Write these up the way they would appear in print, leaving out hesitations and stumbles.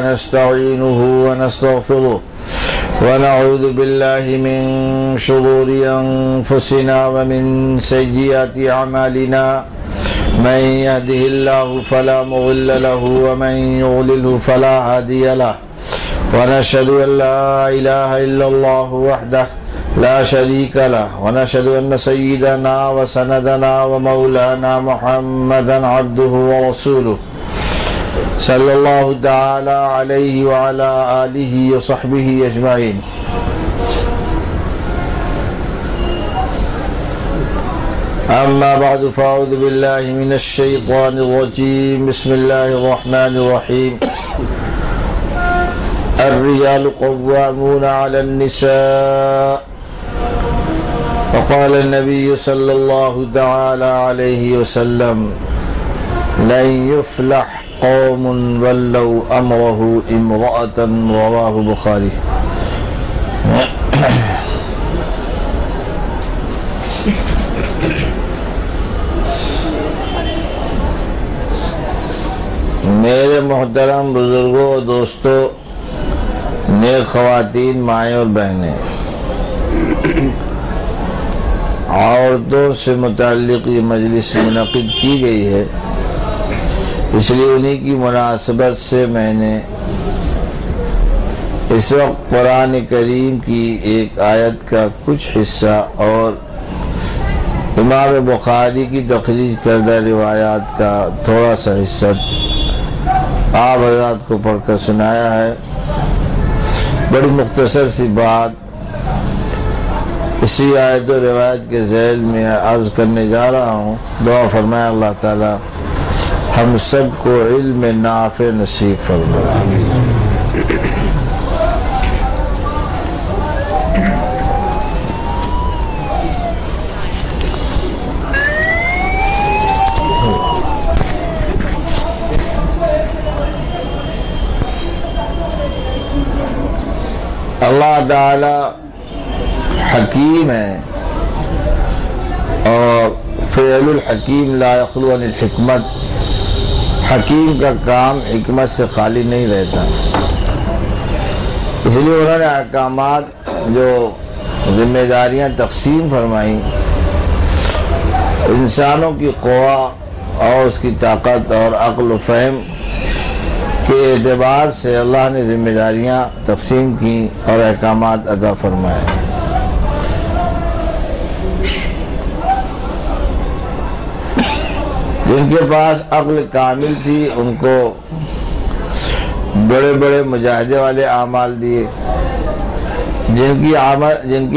नस्तईनुहु व नस्तगफिरुह व नऊज़ु बिल्लाहि मिन शुरूरि अनफुसिना व मिन सय्यिआति अमालिना मन यहदिहिल्लाहु फला मुज़िल्ल लहु व मन युज़लिल्हु फला हादिय लहु व नशहदु अन ला इलाहा इल्लल्लाहु वहदहु ला शरीक लहु व नशहदु अन्न सय्यिदना व सनदना व मौलाना मुहम्मदन अब्दुहु व रसूलुहु सल्लल्लाहु तआला अलैहि व अला आलिहि व सहबिहि अजमाइन। अम्मा बअदु फ़अऊज़ु बिल्लाहि मिनश शैतानिर रजीम। बिस्मिल्लाहिर रहमानिर रहीम। अर्रिजालु क़व्वामूना अलन निसा। वक़ाल नबी सल्लल्लाहु तआला अलैहि वसल्लम लन युफ़्लह कौमुन वल्लौ अमरहु इम्रअतन। रवाहु बुखारी। मेरे मोहतरम बुजुर्गों, दोस्तों, नेक ख़वातीन, माएँ और बहनें, औरतों से मुताल्लिक़ ये मजलिस मुनक़िद की गई है, इसलिए उन्हीं की मुनासबत से मैंने इस वक्त कुरान करीम की एक आयत का कुछ हिस्सा और इमाम बुखारी की तख़रीज करदा रिवायात का थोड़ा सा हिस्सा आप हज़रात को पढ़कर सुनाया है। बड़ी मुख्तसर सी बात इसी आयत और रिवायत के ज़ैल में अर्ज़ करने जा रहा हूँ। दुआ फरमाए अल्लाह ताला हम सब को इल्म नाफ़े नसीब फरमाए। अल्लाह ताला हकीम है और फ़िअलुल हकीम ला यख़लू अनिल हिकमत। हकीम का काम हिकमत से खाली नहीं रहता, इसलिए उन्होंने अहकामात जो जिम्मेदारियां तक़सीम फरमाई, इंसानों की क़ुवा और उसकी ताकत और अक़्ल व फ़हम के एतबार से अल्लाह ने जिम्मेदारियां तक़सीम की और अहकामात अता फरमाए। जिनके पास अक़्ल कामिल थी उनको बड़े बड़े मुजाहिदे वाले आमाल दिए, जिनकी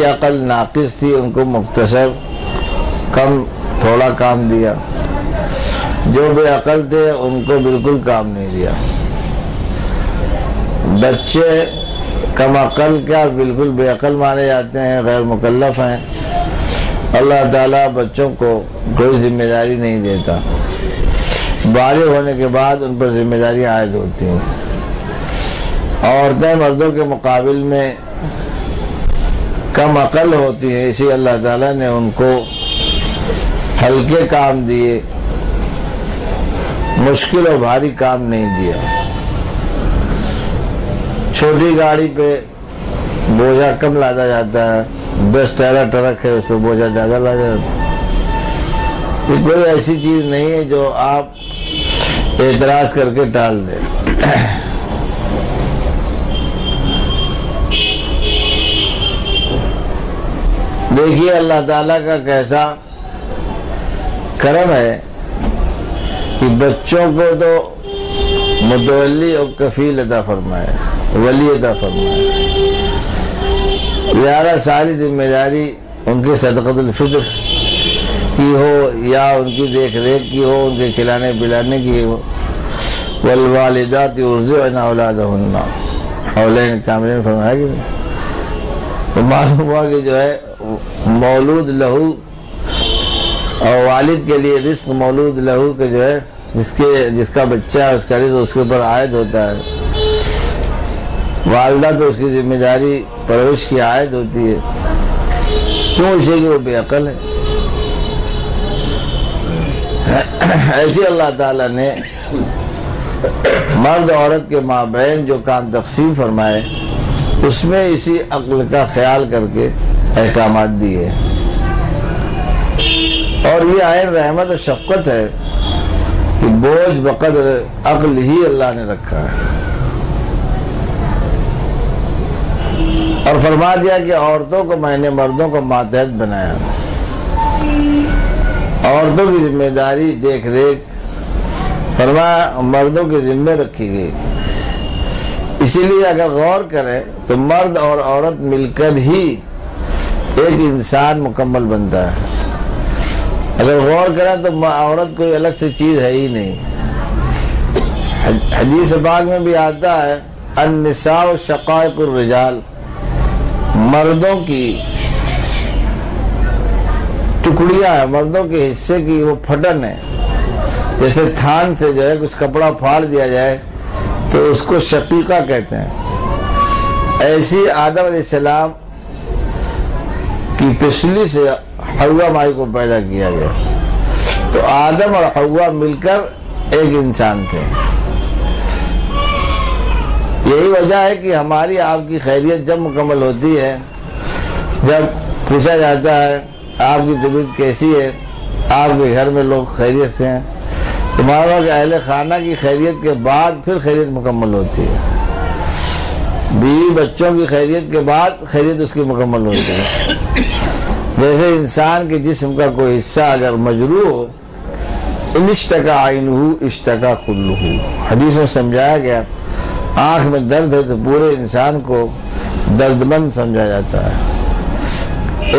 अक़ल नाक़िस थी उनको मुख्तसर कम थोड़ा काम दिया, जो बेअक़ल थे उनको बिल्कुल काम नहीं दिया। बच्चे कम अक़ल क्या बिल्कुल बेअक़ल माने जाते हैं, गैर मुकल्लफ़ हैं। अल्लाह ताला बच्चों को कोई ज़िम्मेदारी नहीं देता, बालिग़ होने के बाद उन पर ज़िम्मेदारियाँ आयद होती हैं। औरतें मर्दों के मुकाबिल में कम अक़ल होती हैं, इसी अल्लाह ताला ने उनको हल्के काम दिए, मुश्किल और भारी काम नहीं दिया। छोटी गाड़ी पे बोझा कम लादा जाता है, 10 टायरा ट्रक है उस पर बोझा ज़्यादा लादा जाता है। ये कोई ऐसी चीज़ नहीं है जो आप एतराज़ करके टाल दें। देखिए अल्लाह ताला का कैसा करम है कि बच्चों को तो मुतवल्ली और कफ़ील अता फरमाए, वली अता फरमाए। लिहाजा सारी जिम्मेदारी उनके सदक़तुल फ़ित्र की हो या उनकी देख रेख की हो, उनके खिलाने पिलाने की हो। वल वालिदातु युरज़िअना औलादहुन्ना हौलैन कामिलैन फरमाया कि तो मालूम हुआ कि जो है मौलूद लहू और वालिद के लिए रिस्क मौलूद लहू के जो है जिसका बच्चा है उसका रिस्क उसके ऊपर आयद होता है। वालिदा पे उसकी जिम्मेदारी परवरिश की आयद होती है। क्यों? इसे कि वो बेअक़ल है। ऐसे अल्लाह ताला ने मर्द औरत के माबैन जो काम तकसीम फरमाए उसमें इसी अक्ल का ख्याल करके अहकामात दिए। और ये आयन रहमत और शफ़क़त है कि बोझ बक़द्र अक्ल ही अल्लाह ने रखा है। और फरमा दिया कि औरतों को मैंने मर्दों को मातहत बनाया। औरतों की जिम्मेदारी देख रेख फरमाया मर्दों के जिम्मे रखी गई। इसीलिए अगर गौर करें तो मर्द और औरत मिलकर ही एक इंसान मुकम्मल बनता है। अगर गौर करें तो औरत कोई अलग से चीज़ है ही नहीं। हदीस पाक में भी आता है अन्निसाउ शक़ाइक़ुर रिजाल, मर्दों की टुकड़ियाँ हैं, मर्दों के हिस्से की वो फटन है। जैसे थान से जो है कुछ कपड़ा फाड़ दिया जाए तो उसको शकीका कहते हैं। ऐसी आदम अलैहिस्सलाम की पिछली से हव्वा माई को पैदा किया गया। तो आदम और हव्वा मिलकर एक इंसान थे। यही वजह है कि हमारी आपकी खैरियत जब मुकम्मल होती है, जब पूछा जाता है आपकी तबीयत कैसी है, आपके घर में लोग खैरियत से हैं, तो मानो कि अहले खाना की खैरियत के बाद फिर खैरियत मुकम्मल होती है। बीवी बच्चों की खैरियत के बाद खैरियत उसकी मुकम्मल होती है। जैसे इंसान के जिस्म का कोई हिस्सा अगर मजरूह हो, इनिश्तका आइनुहु इश्तका कुल्लुहु, हदीस में समझाया गया आँख में दर्द है तो पूरे इंसान को दर्दमंद समझा जाता है।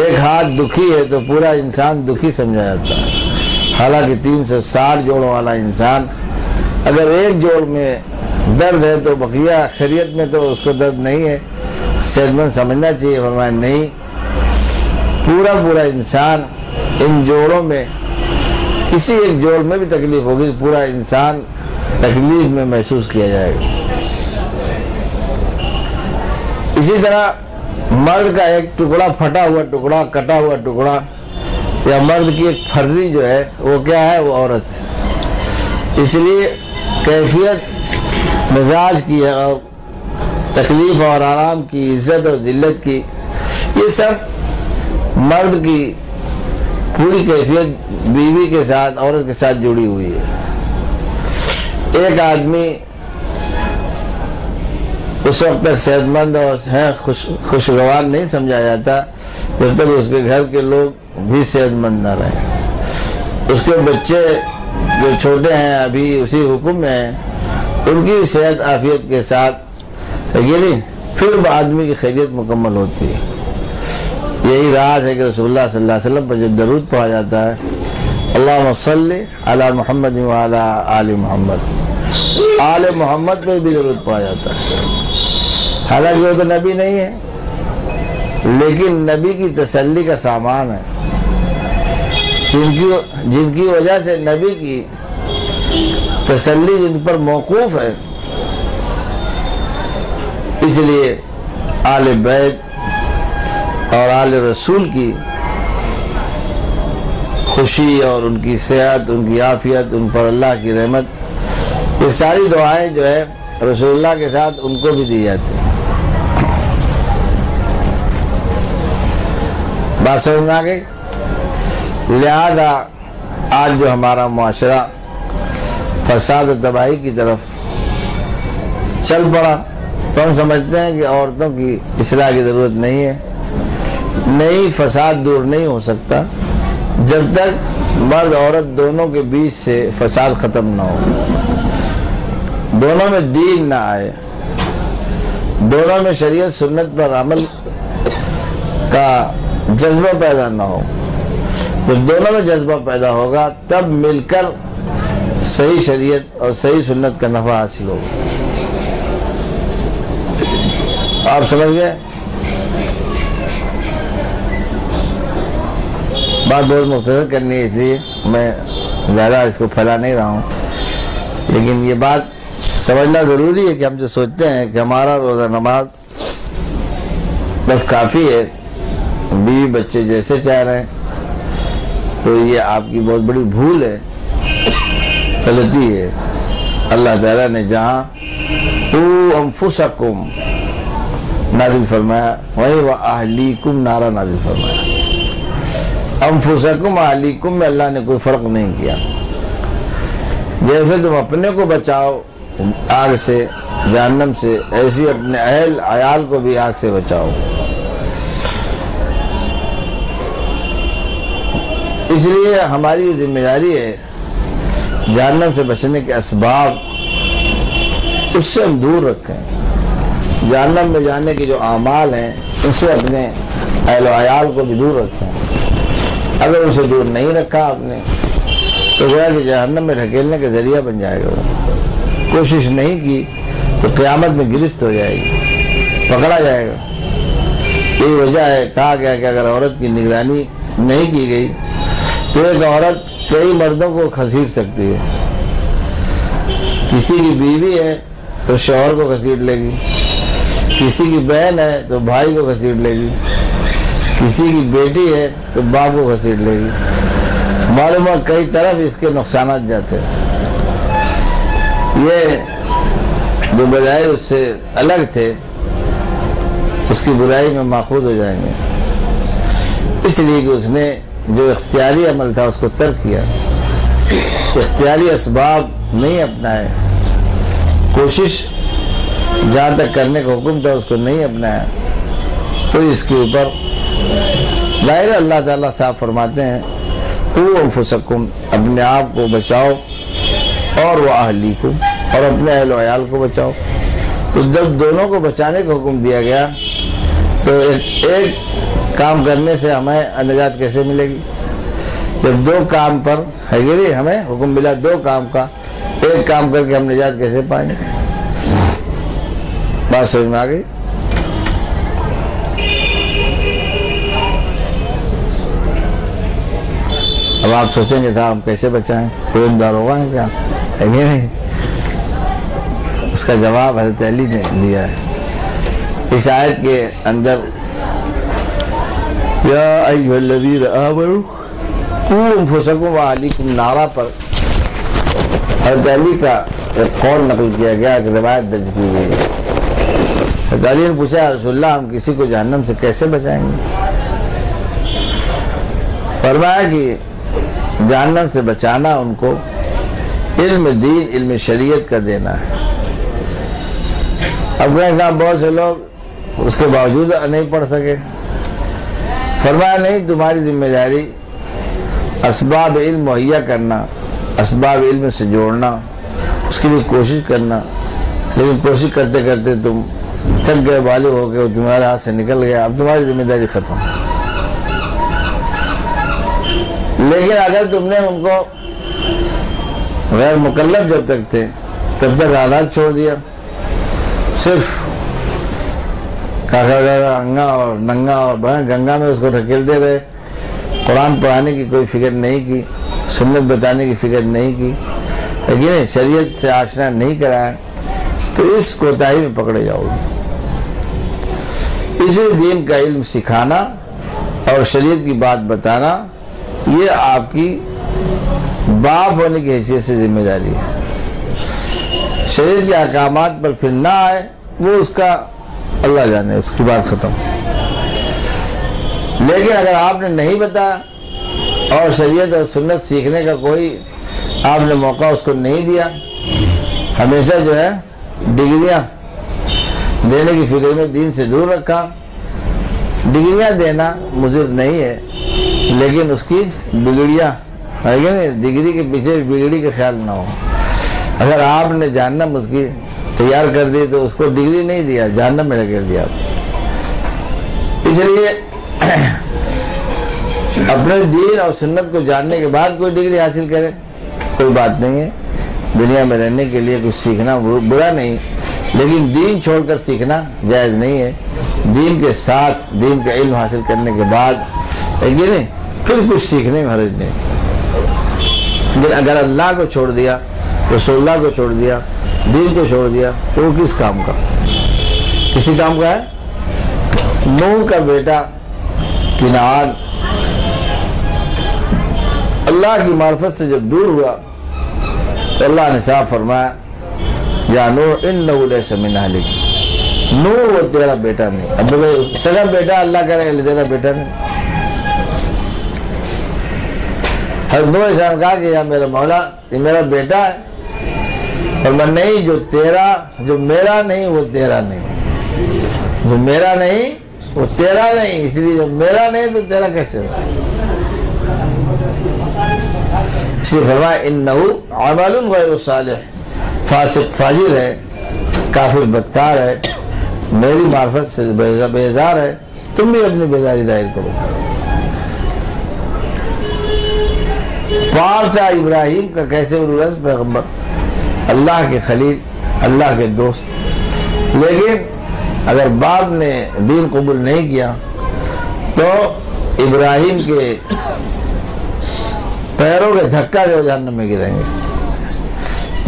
एक हाथ दुखी है तो पूरा इंसान दुखी समझा जाता है। हालांकि 360 जोड़ों वाला इंसान अगर एक जोड़ में दर्द है तो बकिया अक्सरियत में तो उसको दर्द नहीं है, सेहतमंद समझना चाहिए। फरमाया नहीं, पूरा इंसान इन जोड़ों में किसी एक जोड़ में भी तकलीफ होगी, पूरा इंसान तकलीफ में महसूस किया जाएगा। इसी तरह मर्द का एक टुकड़ा, फटा हुआ टुकड़ा, कटा हुआ टुकड़ा, या मर्द की एक फर्री जो है वो क्या है, वो औरत है। इसलिए कैफियत मिजाज की है और तकलीफ और आराम की, इज्जत और जिल्लत की, ये सब मर्द की पूरी कैफियत बीवी के साथ, औरत के साथ जुड़ी हुई है। एक आदमी उस वक्त तक सेहतमंद और है खुशगवार नहीं समझा जाता जब तक उसके घर के लोग भी सेहतमंद न रहे। उसके बच्चे जो छोटे हैं अभी उसी हुक्म में हैं, उनकी सेहत आफियत के साथ ये नहीं, फिर आदमी की खैरियत मुकम्मल होती है। यही राज है कि रसूलुल्लाह सल्लल्लाहु अलैहि वसल्लम पर जब दरूद पढ़ा जाता है, अल्लाहुम्मा सल्लि अला मुहम्मद व अला आलि मुहम्मद, आले मोहम्मद पे भी दरूद पढ़ा जाता है। हालांकि वो तो नबी नहीं है, लेकिन नबी की तसल्ली का सामान है। जिनकी वजह से नबी की तसल्ली जिन पर मौकूफ है, इसलिए आले बैत और आले रसूल की खुशी और उनकी सेहत, उनकी आफियत, उन पर अल्लाह की रहमत, ये सारी दुआएं जो है रसूलुल्लाह के साथ उनको भी दी जाती हैं। बात समझ में आ गई? लिहाजा आज जो हमारा मुआशरा फसाद और तबाही की तरफ चल पड़ा, तो हम समझते हैं कि औरतों की इस्लाह की ज़रूरत नहीं है। नहीं, फसाद दूर नहीं हो सकता जब तक मर्द औरत दोनों के बीच से फसाद ख़त्म ना हो, दोनों में दीन ना आए, दोनों में शरीयत सुन्नत पर अमल का जज्बा पैदा ना हो। जब दोनों में जज्बा पैदा होगा तब मिलकर सही शरीयत और सही सुन्नत का नफा हासिल होगा। आप समझ गए? बात बहुत मुख्तसर करनी है, इसलिए मैं ज़्यादा इसको फैला नहीं रहा हूँ, लेकिन ये बात समझना ज़रूरी है कि हम जो सोचते हैं कि हमारा रोज़ा नमाज बस काफ़ी है, बीवी बच्चे जैसे चाह रहे हैं, तो ये आपकी बहुत बड़ी भूल है, गलती है। अल्लाह ताला ने जहाँ तू अनफुसकुम नाजिल फरमाया, वही व अहलीकुम नारा नाजिल फरमाया। अनफुसकुम अहलीकुम में अल्लाह ने कोई फ़र्क नहीं किया। जैसे तुम अपने को बचाओ आग से, जहन्नम से, ऐसी अपने अहल अयाल को भी आग से बचाओ। इसलिए हमारी जिम्मेदारी है जहन्नम से बचने के असबाब उससे हम दूर रखें। जहन्नम में जाने के जो आमाल हैं उससे अपने अहल अयाल को भी दूर रखें। अगर उसे दूर नहीं रखा आपने तो गोया कि जहन्नम में ढकेलने का जरिया बन जाएगा। कोशिश नहीं की तो क़यामत में गिरफ्त हो जाएगी, पकड़ा जाएगा। यही वजह है, कहा गया कि अगर औरत की निगरानी नहीं की गई तो एक औरत कई मर्दों को घसीट सकती है। किसी की बीवी है तो शौहर को घसीट लेगी, किसी की बहन है तो भाई को घसीट लेगी, किसी की बेटी है तो बाप को घसीट लेगी। मालूम है कई तरफ इसके नुकसान जाते हैं। ये जो बजाय उससे अलग थे उसकी बुराई में माखूज हो जाएंगे। इसलिए कि उसने जो इख्तियारी अमल था उसको तर्क किया, इख्तियारी असबाब नहीं अपनाए, कोशिश जहाँ तक करने का हुक्म था उसको नहीं अपनाया, तो इसके ऊपर जाहिर अल्लाह ताला साहब फरमाते हैं तू अनफुसकुम, अपने आप को बचाओ, और वह अहलीकुम, और अपने अहल अयाल को बचाओ। तो जब दोनों को बचाने का हुक्म दिया गया तो एक काम करने से हमें निजात कैसे मिलेगी? जब दो काम पर है कि नहीं हमें हुक्म मिला दो काम का, एक काम करके हम निजात कैसे पाएंगे? बात समझ में आ गई? अब आप सोचेंगे था हम कैसे बचाएं, कोई दारोगा है क्या? है कि नहीं? उसका जवाब हज़रत अली ने दिया है इस आयत के अंदर, या अय्युहल्लज़ीना आमनू कू अनफुसकुम व अहलीकुम नारा पर हज़रत अली का एक कौल नकल किया गया, एक रिवायत दर्ज की गई। हज़रत अली ने पूछा, या रसूलल्लाह हम किसी को जहन्नम से कैसे बचाएंगे? फरमाया कि जहन्नम से बचाना उनको इल्म दीन, इल्म शरीयत का देना है। अब गए बहुत से लोग उसके बावजूद नहीं पढ़ सके। फरमाया नहीं, तुम्हारी जिम्मेदारी असबाब इल्म मुहैया करना, असबाब इल्म से जोड़ना, उसके लिए कोशिश करना। लेकिन कोशिश करते करते तुम थक गए, बालू हो गए, तुम्हारे हाथ से निकल गया, अब तुम्हारी जिम्मेदारी खत्म। लेकिन अगर तुमने उनको गैर मुकल्लफ जब तक थे तब तक आज़ाद छोड़ दिया, सिर्फ काका अंगा और नंगा और गंगा में उसको ढकेलते रहे, कुरान पढ़ाने की कोई फिक्र नहीं की, सुन्नत बताने की फिक्र नहीं की, लेकिन शरीयत से आशना नहीं कराया, तो इस कोताही में पकड़े जाओगे। इसी दीन का इल्म सिखाना और शरीयत की बात बताना ये आपकी बाप होने की हैसियत से जिम्मेदारी है। शरीयत के अहकामात पर फिर ना आए वो उसका अल्लाह जाने, उसकी बात खत्म। लेकिन अगर आपने नहीं बताया और शरीयत और सुन्नत सीखने का कोई आपने मौका उसको नहीं दिया, हमेशा जो है डिग्रियां देने की फिक्र में दीन से दूर रखा। डिग्रियां देना मुज़िर नहीं है, लेकिन उसकी बिगड़ियाँ है कि नहीं, डिग्री के पीछे बिगड़ी का ख्याल ना हो। अगर आपने जहन्नम उसकी तैयार कर दी तो उसको डिग्री नहीं दिया, जहन्नम में ढकेल दिया। इसलिए अपने दीन और सुन्नत को जानने के बाद कोई डिग्री हासिल करे कोई बात नहीं है। दुनिया में रहने के लिए कुछ सीखना बुरा नहीं, लेकिन दीन छोड़कर सीखना जायज़ नहीं है। दीन के साथ दीन का इल्म हासिल करने के बाद नहीं फिर कुछ सीखने में हर्ज नहीं। लेकिन अगर अल्लाह को छोड़ दिया, रसूलुल्लाह को छोड़ दिया, दीन को छोड़ दिया, तो वो किस काम का? किसी काम का है? नूह का बेटा किनान अल्लाह की मार्फत से जब दूर हुआ तो अल्लाह ने साफ फरमाया या नूह इन्नहु लैसा मिन अहलिक, नूह वो तेरा बेटा नहीं। अब बोले सगा बेटा अल्लाह करेगा, तेरा बेटा नहीं। हर नूह अलैहिस्सलाम कहा कि या मेरा मौला ये मेरा बेटा है, और मैं नहीं, जो मेरा नहीं वो तेरा नहीं, जो मेरा नहीं वो तेरा नहीं, इसलिए जब मेरा नहीं तो तेरा कैसे होगा। इसलिए फरमाया इन्नहु अमलुन गैरु सालिह, फासिक फाजिर है, काफिर बदकार है, मेरी मार्फत से बेजार है, तुम भी अपनी बेजारी जाहिर करो। पाप था इब्राहिम का कैसे उलूरस पैगम्बर, अल्लाह के खलील, अल्लाह के दोस्त, लेकिन अगर बाप ने दीन कबूल नहीं किया तो इब्राहिम के पैरों के धक्का से वो जहन्नम में गिरेंगे।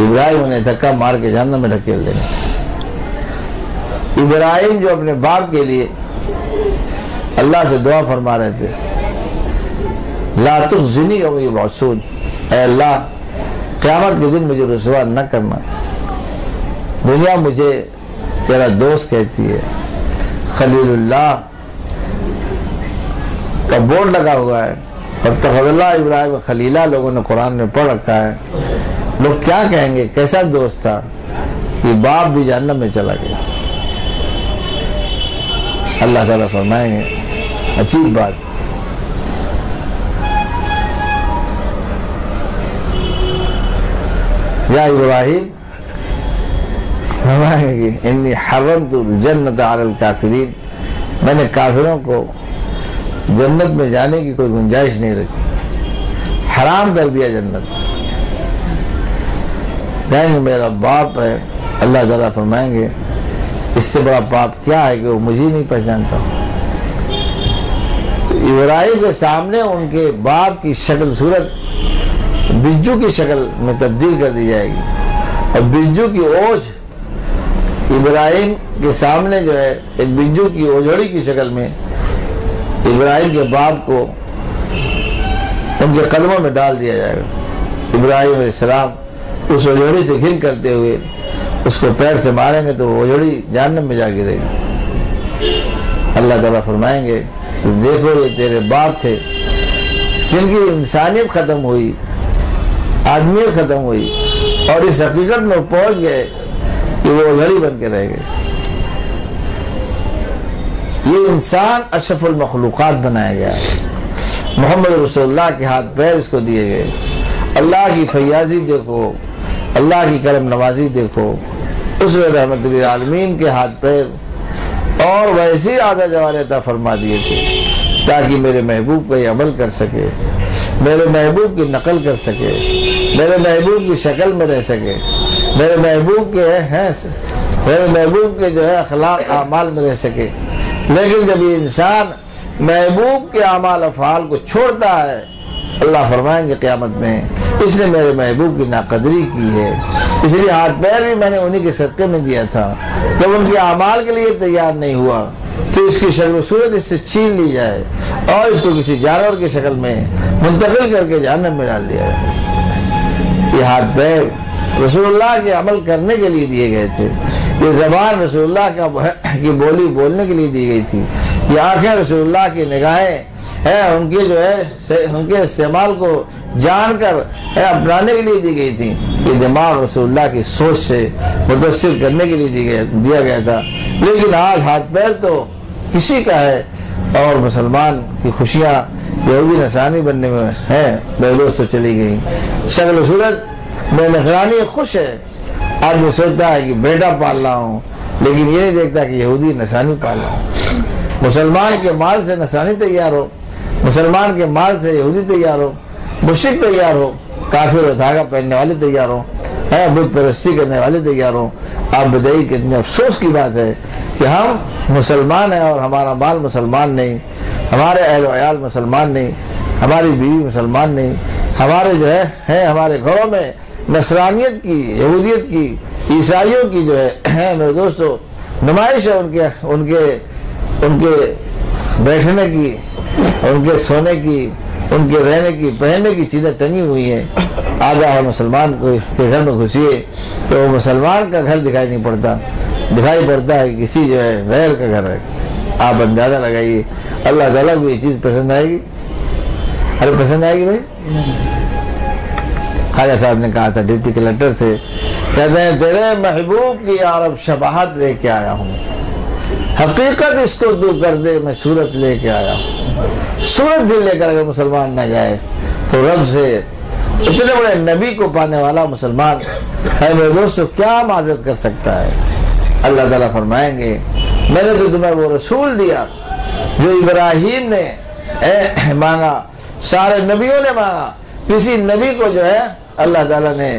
इब्राहिम उन्हें धक्का मार के जहन्नम में ढकेल देंगे। इब्राहिम जो अपने बाप के लिए अल्लाह से दुआ फरमा रहे थे, ला तुख़ज़िनी यौम युबअसून, ऐ अल्लाह क़यामत के दिन मुझे रुसवा न करना। दुनिया मुझे तेरा दोस्त कहती है, खलीलुल्लाह का बोर्ड लगा हुआ है, और तख़ज़ल्लाह इब्राहिम खलीला लोगों ने कुरान में पढ़ रखा है। लोग क्या कहेंगे, कैसा दोस्त था कि बाप भी जहन्नम में चला गया। अल्लाह ताला फरमाएंगे अजीब बात, या इब्राहिम फरमाएंगे इन्नी हर्रमतुल जन्नत अलल काफिरीन, मैंने काफिरों को जन्नत में जाने की कोई गुंजाइश नहीं रखी, हराम कर दिया जन्नत। कहेंगे मेरा बाप है, अल्लाह ताला फरमाएंगे इससे बड़ा पाप क्या है कि वो मुझे नहीं पहचानता। तो इब्राहिम के सामने उनके बाप की शक्ल सूरत बिज्जू की शक्ल में तब्दील कर दी जाएगी, और बिज्जू की ओझ इब्राहिम के सामने जो है एक बिज्जू की ओझड़ी की शक्ल में इब्राहिम के बाप को उनके कदमों में डाल दिया जाएगा। इब्राहिम अलैहिस्सलाम उस ओझड़ी से घिन करते हुए उसको पैर से मारेंगे तो वो ओझड़ी जहन्नम में जा गिरेगी। अल्लाह ताला फरमाएंगे देखो ये तेरे बाप थे जिनकी इंसानियत ख़त्म हुई, आदमियत ख़त्म हुई, और इस हकीकत में पहुँच गए कि वो ओझड़ी बन के रह गए। ये इंसान अशरफुल मखलूक़ात बनाया गया है, मोहम्मद रसूलुल्लाह के हाथ पैर इसको दिए गए। अल्लाह की फैयाजी देखो, अल्लाह की करम नवाजी देखो, उस रहमत लिल आलमीन के हाथ पैर और वैसी आधा जवारे अता फरमा दिए थे ताकि मेरे महबूब का ये अमल कर सके, मेरे महबूब की नकल कर सके, मेरे महबूब की शक्ल में रह सके, मेरे महबूब के मेरे महबूब के जो है अखलाक आमाल में रह सके। लेकिन जब ये इंसान महबूब के आमाल अफ़ाल को छोड़ता है, अल्लाह फरमाएंगे क़यामत में इसने मेरे महबूब की नाकदरी की है, इसलिए हाथ पैर भी मैंने उन्हीं के सदक़े में दिया था। जब उनके आमाल के लिए तैयार नहीं हुआ तो इसकी शक्ल सूरत इससे छीन ली जाए और इसको किसी जानवर की शक्ल में मुंतकिल करके जहन्नम में डाल दिया जाए। ये हाथ पैर रसूलुल्लाह के अमल करने के लिए दिए गए थे, ये ज़बान रसूलुल्लाह की बोली बोलने के लिए दी गई थी, ये आँखें रसूलुल्लाह की निगाहें है उनके जो है उनके इस्तेमाल को जानकर अपनाने के लिए दी गई थी। ये दिमाग रसूलुल्लाह की सोच से मुतअस्सिर करने के लिए दिया गया था। लेकिन आज हाथ पैर तो किसी का है और मुसलमान की खुशियाँ यहूदी नसरानी बनने में है बेदोस से चली गई। शक्ल सूरत में नसरानी खुश है, आदमी सोचता है कि बेटा पाल रहा हूँ, लेकिन ये नहीं देखता कि यहूदी नसरानी पाल रहा हूँ। मुसलमान के माल से नसरानी तैयार हो, मुसलमान के माल से यहूदी तैयार हो, मुश्रिक तैयार हो, काफिर और धागा पहनने वाले तैयार हो, बुत परस्ती करने वाले तैयार हो। आप बताइए कितने अफसोस की बात है कि हम मुसलमान हैं और हमारा माल मुसलमान नहीं, हमारे अहल वयाल मुसलमान नहीं, हमारी बीवी मुसलमान नहीं, हमारे जो है हमारे घरों में नसरानियत की, यहूदियत की, ईसाइयों की जो है मेरे दोस्तों नुमाइश है, उनके बैठने की, उनके सोने की, उनके रहने की, पहनने की चीज़ें टंगी हुई हैं। आगा है मुसलमान के घर में घुसिए तो मुसलमान का घर दिखाई नहीं पड़ता, दिखाई पड़ता है किसी जो है गैर का घर है। आप अंदाज़ा लगाइए अल्लाह ताला को ये चीज़ पसंद आएगी? अरे पसंद आएगी भाई? ख्वाजा साहब ने कहा था, डिप्टी कलेक्टर थे, कहते हैं तेरे महबूब की यारब शबाहत लेके आया हूँ, हकीकत इसको तू कर दे, मैं सूरत लेके आया हूँ। सूरत भी लेकर अगर मुसलमान ना जाए तो रब से इतने बड़े नबी को पाने वाला मुसलमान है मेरे दोस्तों क्या माजरत कर सकता है? अल्लाह ताला फरमाएंगे मैंने तो तुम्हें वो रसूल दिया जो इब्राहीम ने मांगा, सारे नबियों ने मांगा, किसी नबी को जो है अल्लाह ताला ने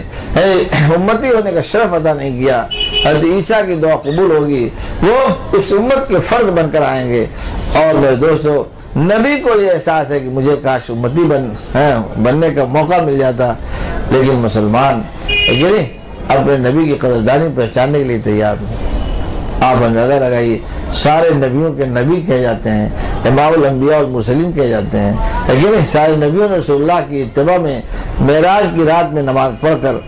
उम्मती होने का शरफ अदा नहीं किया। हज़रत ईसा की दुआ कबूल होगी, वो इस उम्मत के फर्द बनकर आएंगे। और मेरे दोस्तों नबी को ये एहसास है कि मुझे काश उम्मती बनने का मौका मिल जाता, लेकिन मुसलमान अपने नबी की कदरदानी पहचानने के लिए तैयार नहीं। आप अंदाज़ा लगाइए सारे नबियों के नबी कहे जाते हैं, इमामुल अंबिया और मुरसलीन कहे जाते हैं, लेकिन सारे नबियों ने रसूलुल्लाह की इत्तिबा में मेराज की रात में नमाज पढ़कर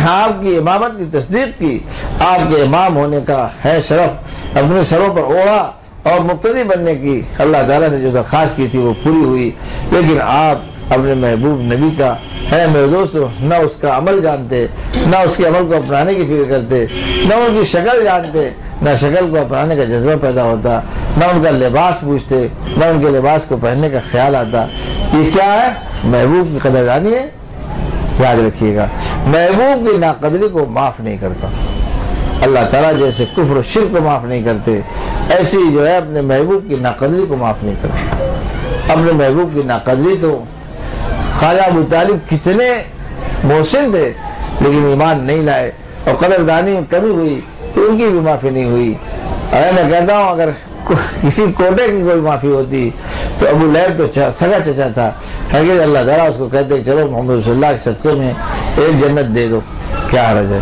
आपकी इमामत की तस्दीक की, आपके इमाम होने का है शरफ अपने सरों पर ओढ़ा और मुक्तदी बनने की अल्लाह ताला से जो दरख्वास्त की थी वो पूरी हुई। लेकिन आप अपने महबूब नबी का है मेरे दोस्तों न उसका अमल जानते, न उसके अमल को अपनाने की फिक्र करते, न उनकी शक्ल जानते, न शक्ल को अपनाने का जज्बा पैदा होता, न उनका लिबास पूछते, न उनके लिबास को पहनने का ख्याल आता। ये क्या है? महबूब की कदरदानी है। याद रखिएगा महबूब की नाकदरी को माफ़ नहीं करता अल्लाह ताला, जैसे कुफ्र और शिर्क को माफ़ नहीं करते ऐसी जो है अपने महबूब की नाकदरी को माफ़ नहीं करते। अपने महबूब की नाकदरी तो ख्वाजा अबू तालिब कितने मोहसिन थे लेकिन ईमान नहीं लाए और कदरदानी में कमी हुई तो उनकी भी माफ़ी नहीं हुई। अरे मैं कहता हूँ अगर किसी कोटे की कोई माफ़ी होती तो अबू लहब तो सगा चचा था, है कि अल्लाह ताला उसको कहते चलो मोहम्मद रसूलुल्लाह के सदक़े में एक जन्नत दे दो, क्या हर्ज है।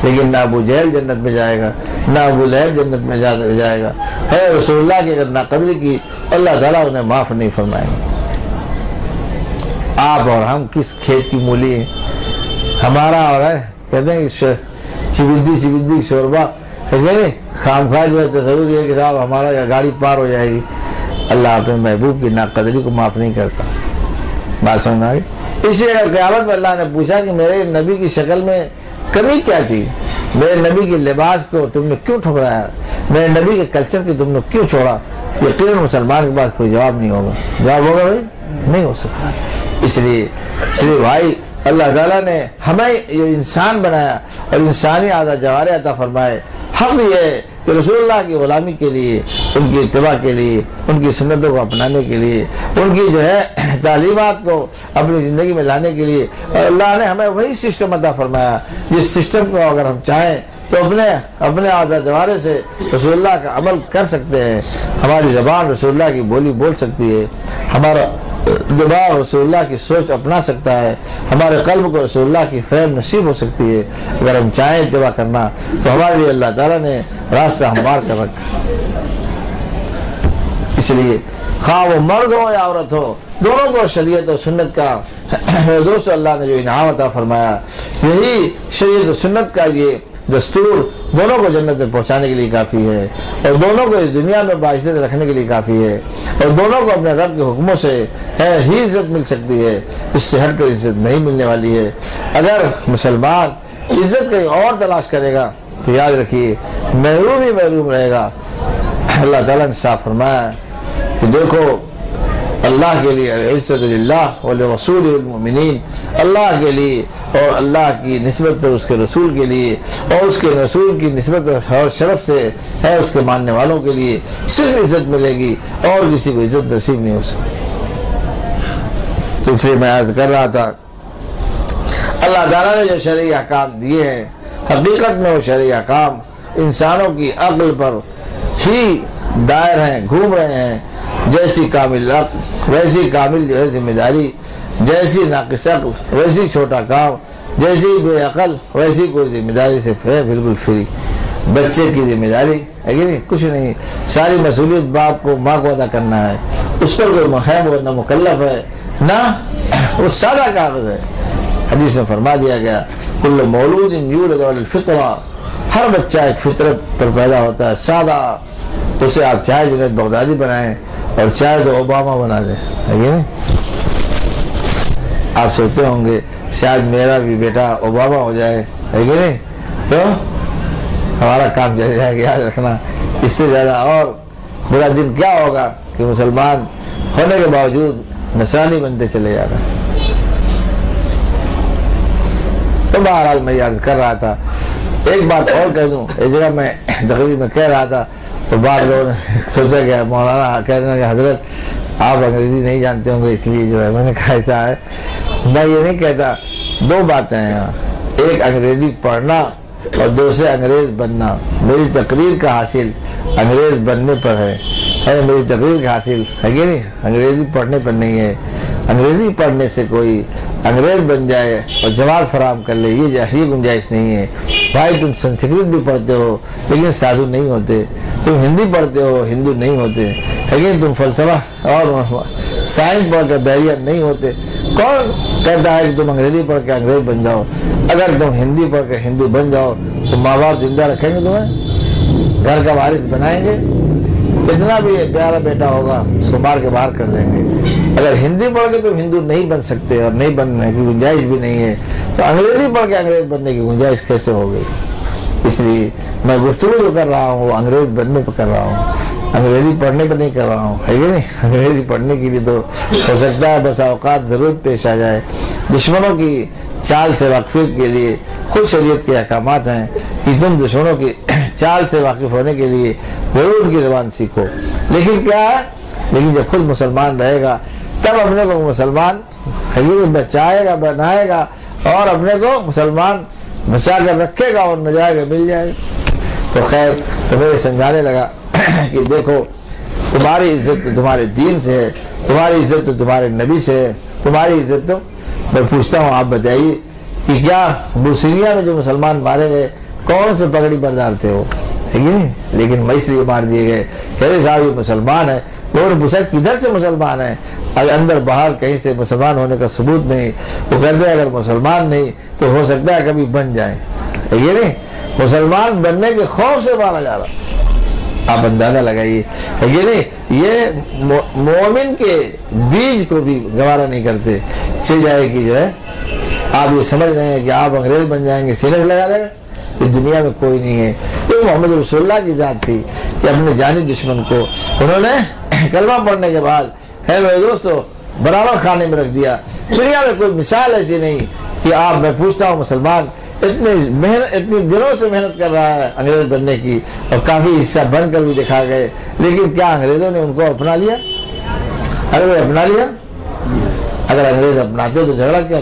लेकिन ना अबू जहल जन्नत में जाएगा, ना अबू लहब जन्नत में जाएगा। है रसूलुल्लाह की अगर नाकदरी की अल्लाह ताला उन्हें माफ़ नहीं फरमाएंगे। आप और हम किस खेत की मूली हैं? हमारा और है कहते हैं चिबिद्दी शोरबा है कि नहीं, खामखा जो है तस्वीर ये कि साहब हमारा गाड़ी पार हो जाएगी। अल्लाह अपने महबूब की नाकदरी को माफ़ नहीं करता। बात समझ में आ गई? इसलिए अगर क़यामत में अल्लाह ने पूछा कि मेरे नबी की शक्ल में कमी क्या थी, मेरे नबी के लिबास को तुमने क्यों ठुकराया, मेरे नबी के कल्चर को तुमने क्यों छोड़ा, यकीनन मुसलमान के पास कोई जवाब नहीं होगा। जवाब होगा भाई? नहीं हो सकता। इसलिए भाई अल्लाह ताला ने हमें जो इंसान बनाया और इंसानी आज़ा जवारे अता फरमाए, हक़ ये है कि रसूलुल्लाह की ग़ुलामी के लिए, उनकी इत्तिबा के लिए, उनकी सुन्नतों को अपनाने के लिए, उनकी जो है तालीमात को अपनी ज़िंदगी में लाने के लिए अल्लाह ने हमें वही सिस्टम अता फरमाया जिस सिस्टम को अगर हम चाहें तो अपने आज़ा जवारे से रसूलुल्लाह का अमल कर सकते हैं। हमारी ज़बान रसूलुल्लाह की बोली बोल सकती है, हमारा दिमाग रसूलुल्लाह की सोच अपना सकता है, हमारे कल्ब को रसूलुल्लाह की फ़हम नसीब हो सकती है। अगर हम चाहें इत्तिबा करना तो हमारे लिए अल्लाह ताला ने रास्ता हमवार कर रखा। इसलिए खा वो मर्द हो या औरत हो, दोनों को शरीयत और सुन्नत का दोस्तों अल्लाह ने जो इनाम अता फरमाया, यही शरीयत और सुन्नत का ये दस्तूर दोनों को जन्नत में पहुंचाने के लिए काफ़ी है और दोनों को इस दुनिया में बाइज़्ज़त रखने के लिए काफ़ी है और दोनों को अपने रब के हुक्मों से ही इज़्ज़त मिल सकती है, इससे हट कर इज़्ज़त नहीं मिलने वाली है। अगर मुसलमान इज़्ज़त कहीं और तलाश करेगा तो याद रखिए महरूम ही महरूम रहेगा। अल्लाह ताला ने साफ फरमाया कि देखो अल्लाह के लिए इज़्ज़त लिल्लाह व लिरसूलिहिल मुमिनीन, अल्लाह के लिए और अल्लाह की निस्बत पर उसके रसूल के लिए और उसके रसूल की निस्बत और शरफ से है उसके मानने वालों के लिए सिर्फ इज़्ज़त मिलेगी और किसी को इज़्ज़त नसीब नहीं हो सकती। तो इसलिए मैं अर्ज़ कर रहा था अल्लाह ताला ने जो शरई अहकाम दिए हैं हकीकत में वो शरई अहकाम इंसानों की अक्ल पर ही दायर हैं, घूम रहे हैं। जैसी कामिल अक्ल वैसी कामिल जो है जिम्मेदारी, जैसी नाक़िस अक्ल वैसी छोटा काम, जैसी बेअक़ल वैसी कोई जिम्मेदारी से है बिल्कुल फ्री। बच्चे की जिम्मेदारी है कि नहीं, कुछ नहीं, सारी मसूलियत बाप को माँ को अदा करना है, उस पर कोई है वो ना मुकल्लफ है ना वो सादा कागज़ है। हदीस में फरमा दिया गया, कुल्लु मौलूदिन यूलदु अलल फितरा, हर बच्चा एक फितरत पर पैदा होता है सादा, उसे आप चाहे जुनैद बगदादी बनाएं और चाहे तो ओबामा बना दें, है कि नहीं? आप सोचते होंगे शायद मेरा भी बेटा ओबामा हो जाए, है कि नहीं? तो हमारा काम चल जाएगा। याद रखना, इससे ज़्यादा और बुरा दिन क्या होगा कि मुसलमान होने के बावजूद नसरानी बनते चले जा रहे हैं। तो बहरहाल मैं अर्ज कर रहा था, एक बात और कह दूं, एक जगह मैं तकरीर में कह रहा था तो बाद लोगों ने सोचा क्या मौलाना कहने लगे हजरत आप अंग्रेज़ी नहीं जानते होंगे इसलिए जो है, मैंने कहा ऐसा है, मैं ये नहीं कहता। दो बातें हैं यहाँ, एक अंग्रेज़ी पढ़ना और दूसरे अंग्रेज़ बनना। मेरी तकरीर का हासिल अंग्रेज़ बनने पर है मेरी तकरीर का हासिल है कि नहीं, अंग्रेज़ी पढ़ने पर नहीं है। अंग्रेज़ी पढ़ने से कोई अंग्रेज़ बन जाए और जवाब फराहम कर ले, ये गुंजाइश नहीं है। भाई तुम संस्कृत भी पढ़ते हो लेकिन साधु नहीं होते, तुम हिंदी पढ़ते हो हिंदू नहीं होते, लेकिन तुम फलसफा और साइंस पढ़ कर दैरिया नहीं होते। कौन कहता है कि तुम अंग्रेज़ी पढ़ के अंग्रेज़ बन जाओ? अगर तुम हिंदी पढ़ के हिंदू बन जाओ तो माँ बाप जिंदा रखेंगे तुम्हें, घर का वारिस बनाएंगे, कितना भी प्यारा बेटा होगा उसको मार के बाहर कर देंगे। अगर हिंदी पढ़ के तुम हिंदू नहीं बन सकते और नहीं बनने की गुंजाइश भी नहीं है, तो अंग्रेज़ी पढ़ के अंग्रेज़ बनने की गुंजाइश कैसे हो गई? इसलिए मैं गुफ्तगू जो कर रहा हूँ वो अंग्रेज़ बनने पर कर रहा हूँ, अंग्रेज़ी पढ़ने पर नहीं कर रहा हूँ, है कि नहीं? अंग्रेज़ी पढ़ने के लिए तो हो सकता है बस औकात ज़रूरत पेश आ जाए। दुश्मनों की चाल से वाकफियत के लिए खुद शरीयत के अहकामात हैं कि तुम दुश्मनों की चाल से वाकिफ होने के लिए ज़रूर उनकी ज़बान सीखो। लेकिन क्या है, लेकिन जब खुद मुसलमान रहेगा तब अपने को मुसलमान बचाएगा, बनाएगा और अपने को मुसलमान बचा कर रखेगा और न जाएगा मिल जाएगा। तो खैर, तो मैं समझाने लगा कि देखो तुम्हारी इज्जत तो तुम्हारे दीन से है, तुम्हारी इज्जत तो तुम्हारे नबी से है, तुम्हारी इज्जत तो मैं पूछता हूँ आप बताइए कि क्या बुसरिया में जो मुसलमान मारे गए कौन से पगड़ी बरदार थे वो, है कि नहीं? लेकिन मैं इसलिए मार दिए गए, कह रहे साहब ये मुसलमान है, लोग पूछा किधर से मुसलमान है? अगर अंदर बाहर कहीं से मुसलमान होने का सबूत नहीं। वो कहते हैं अगर मुसलमान नहीं तो हो सकता है कभी बन जाए, है कि नहीं? मुसलमान बनने के खौफ से मारा जा रहा, आप अंदाजा लगाइए, है कि नहीं? ये मोमिन के बीज को भी गवारा नहीं करते। चल जाए कि जो है आप ये समझ रहे हैं कि आप अंग्रेज बन जाएंगे, सीने से लगा लेगा, इस दुनिया में कोई नहीं है। ये मोहम्मद रसूलुल्लाह की जात थी कि अपने जानी दुश्मन को उन्होंने कलमा पढ़ने के बाद है मेरे दोस्तों बराबर खाने में रख दिया। दुनिया में कोई मिसाल ऐसी नहीं कि आप, मैं पूछता हूँ, मुसलमान इतनी दिनों से मेहनत कर रहा है अंग्रेज बनने की और काफ़ी हिस्सा बनकर भी दिखा गए, लेकिन क्या अंग्रेज़ों ने उनको अपना लिया? अरे वो अपना लिया? अगर अंग्रेज अपनाते तो झगड़ा क्या?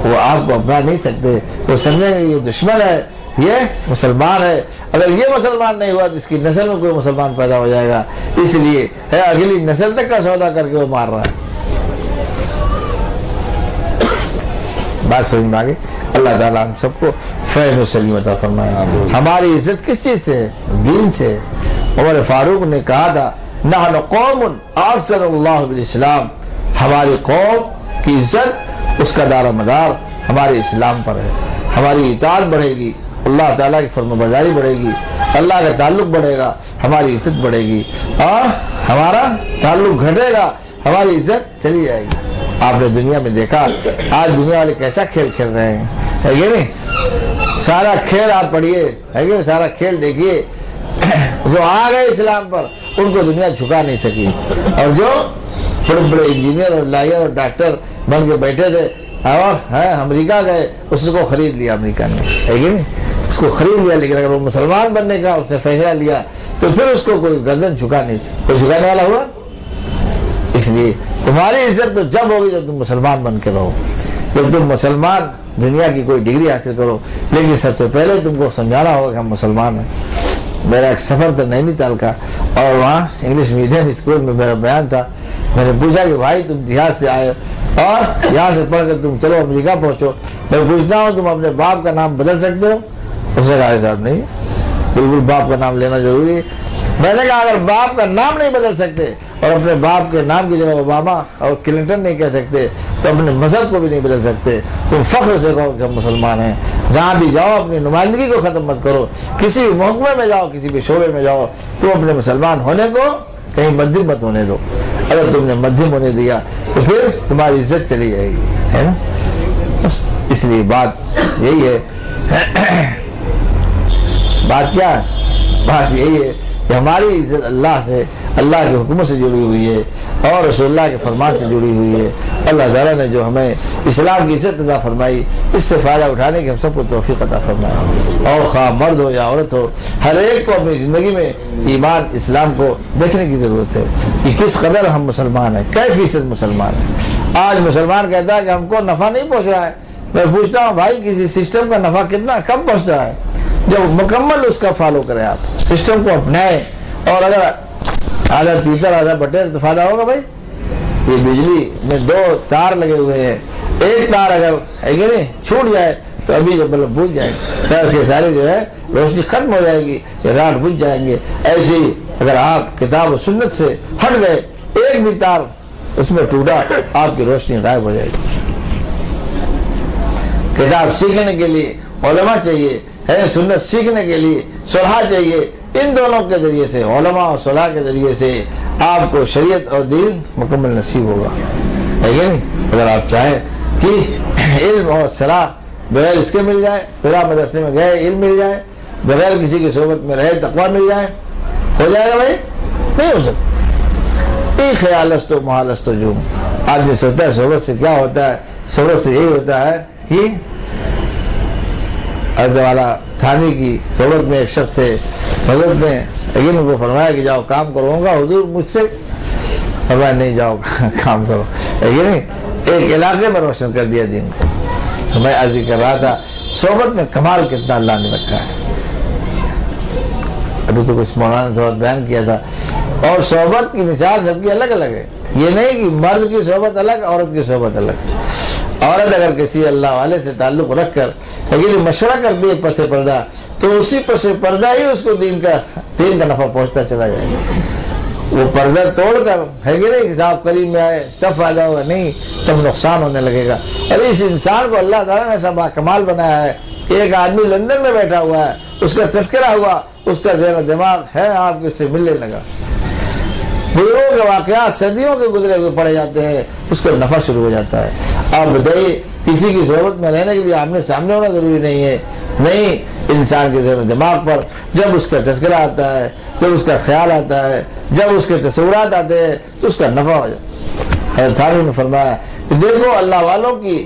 वो आपको अपना नहीं सकते, वो समझेंगे ये दुश्मन है, ये मुसलमान है। अगर ये मुसलमान नहीं हुआ तो इसकी नस्ल में कोई मुसलमान पैदा हो जाएगा, इसलिए है अगली नस्ल तक का सौदा करके वो मार रहा है। बात समझ में आ गई? अल्लाह ताला हम सबको फहम सलीम अता फरमाए। हमारी इज्जत किस चीज़ से? दीन से। उमर फारूक ने कहा था नहनु कौमुन आज़्ज़नल्लाहु बिल इस्लाम, हमारी कौम की इज्जत उसका दारा मदार हमारे इस्लाम पर है। हमारी इताअत बढ़ेगी, अल्लाह ताला की फरमाबरदारी बढ़ेगी, अल्लाह का ताल्लुक बढ़ेगा, हमारी इज्जत बढ़ेगी, और हमारा ताल्लुक घटेगा, हमारी इज्जत चली जाएगी। आपने दुनिया में देखा आज दुनिया वाले कैसा खेल खेल रहे हैं, है कि नहीं? सारा खेल आप पढ़िए, है कि नहीं? सारा खेल देखिए। जो आ गए इस्लाम पर उनको दुनिया झुका नहीं सकी, और जो बड़े बड़े इंजीनियर और लॉयर और डॉक्टर बन के बैठे थे और अमेरिका गए, उसको खरीद लिया अमेरिका ने, है कि नहीं? उसको खरीद लिया। लेकिन अगर वो मुसलमान बनने का उसने फैसला लिया तो फिर उसको कोई गर्दन झुका नहीं, कोई झुकाने वाला हुआ। इसलिए तुम्हारी इज्जत तो जब होगी जब तुम मुसलमान बन के रहो, जब तुम मुसलमान दुनिया की कोई डिग्री हासिल करो। लेकिन सबसे पहले तुमको समझाना होगा कि हम मुसलमान हैं। मेरा एक सफ़र था नैनीताल का, और वहाँ इंग्लिश मीडियम स्कूल में मेरा बयान था। मैंने पूछा कि भाई तुम देहात से आए और यहाँ से पढ़कर तुम चलो अमेरिका पहुँचो, मैं पूछता हूँ तुम अपने बाप का नाम बदल सकते हो? उसने कहा साहब नहीं, बिल्कुल बाप का नाम लेना जरूरी है। मैंने कहा अगर बाप का नाम नहीं बदल सकते और अपने बाप के नाम की जगह ओबामा और क्लिंटन नहीं कह सकते तो अपने मजहब को भी नहीं बदल सकते। तुम फख्र से कहो कि हम मुसलमान हैं। जहाँ भी जाओ अपनी नुमाइंदगी को ख़त्म मत करो। किसी भी महकमे में जाओ, किसी भी शोबे में जाओ, तुम अपने मुसलमान होने को कहीं मध्यम मत होने दो। अगर तुमने मध्यम होने दिया तो फिर तुम्हारी इज्जत चली जाएगी, है ना। बस इसलिए बात यही है। बात क्या है? बात यही है कि हमारी इज्जत अल्लाह से, अल्लाह के हुक्म से जुड़ी हुई है और रसूलुल्लाह के फरमान से जुड़ी हुई है। अल्लाह ताला ने जो हमें इस्लाम की इज्जत अता फरमाई, इससे फ़ायदा उठाने की हम सबको तौफीक अता फरमाए। और खा मर्द हो या औरत हो, हर एक को अपनी ज़िंदगी में ईमान इस्लाम को देखने की ज़रूरत है कि किस कदर हम मुसलमान हैं, कै फ़ीसद मुसलमान हैं। आज मुसलमान कहता है कि हमको नफ़ा नहीं पहुँच रहा है। मैं पूछता हूँ भाई, किसी सिस्टम का नफ़ा कितना कब पहुँचता है? जब मुकम्मल उसका फॉलो करें, आप सिस्टम को अपनाएं। और अगर आधा तीतर आधा बटेर तो फायदा होगा भाई। ये बिजली में 2 तार लगे हुए हैं, एक तार अगर है कि नहीं छूट जाए तो अभी जो बल्ब बुझ जाएंगे, सारे सारे जो है रोशनी खत्म हो जाएगी, ये रात बुझ जाएंगे। ऐसे ही अगर आप किताब और सुन्नत से हट गए, एक भी तार उसमें टूटा, आपकी रोशनी गायब हो जाएगी। किताब सीखने के लिए उलमा चाहिए है, सुन्नत सीखने के लिए सुलह चाहिए। इन दोनों के जरिए से, उलमा और सुलह के जरिए से आपको शरीयत और दीन मुकम्मल नसीब होगा, है कि नहीं। अगर आप चाहें कि इल्म और सलाह बगैर इसके मिल जाए, फिर आप मदरसे में गए इल्म मिल जाए, बगैर किसी की सोबत में रहे तकवा मिल जाए, हो जाएगा भाई? नहीं हो सकता। ये ख्यालस्तो महालस्तो जो आदमी सोचता है सोबत से क्या होता है, सोबत से यही होता है कि वाला थाने की सोबत में एक शख्स थे, हजरत ने लेकिन उनको फरमाया कि जाओ काम करूँगा हुजूर मुझसे, फरमाया नहीं जाओ काम करो, लेकिन एक इलाके में रोशन कर दिया दिन को। तो मैं अर्ज़ कर रहा था सोबत में कमाल कितना अल्लाह ने रखा है। अभी तो कुछ मौलाना थोड़ा बयान किया था। और सोबत की मिसाल सबकी अलग अलग है। ये नहीं कि मर्द की सोबत अलग, औरत की सोबत अलग। औरत अगर किसी अल्लाह वाले से ताल्लुक़ रख कर लेकिन मशवरा करती है पसे पर्दा, तो उसी पसे पर्दा ही उसको दीन का नफ़ा पहुँचता चला जाएगा। वो पर्दा तोड़कर है कि नहीं हिसाब करीब में आए तब फायदा होगा, नहीं तब नुकसान होने लगेगा। और इस इंसान को अल्लाह ताला ने सब कमाल बनाया है। एक आदमी लंदन में बैठा हुआ है, उसका तस्करा हुआ, उसका ज़हन दिमाग है आपके उससे मिलने लगा। बुजुर्गों के वाक़यात सदियों के गुजरे हुए पड़े जाते हैं, उसका नफ़ा शुरू हो जाता है। आप बताइए, किसी की ज़रूरत में रहने के लिए आमने सामने होना ज़रूरी नहीं है। नहीं, इंसान के ज़हन दिमाग पर जब उसका तस्करा आता है, जब उसका ख्याल आता है, जब उसके तस्वुरात आते हैं, तो उसका नफ़ा हो जाता है। थानवी ने फरमाया कि देखो अल्लाह वालों की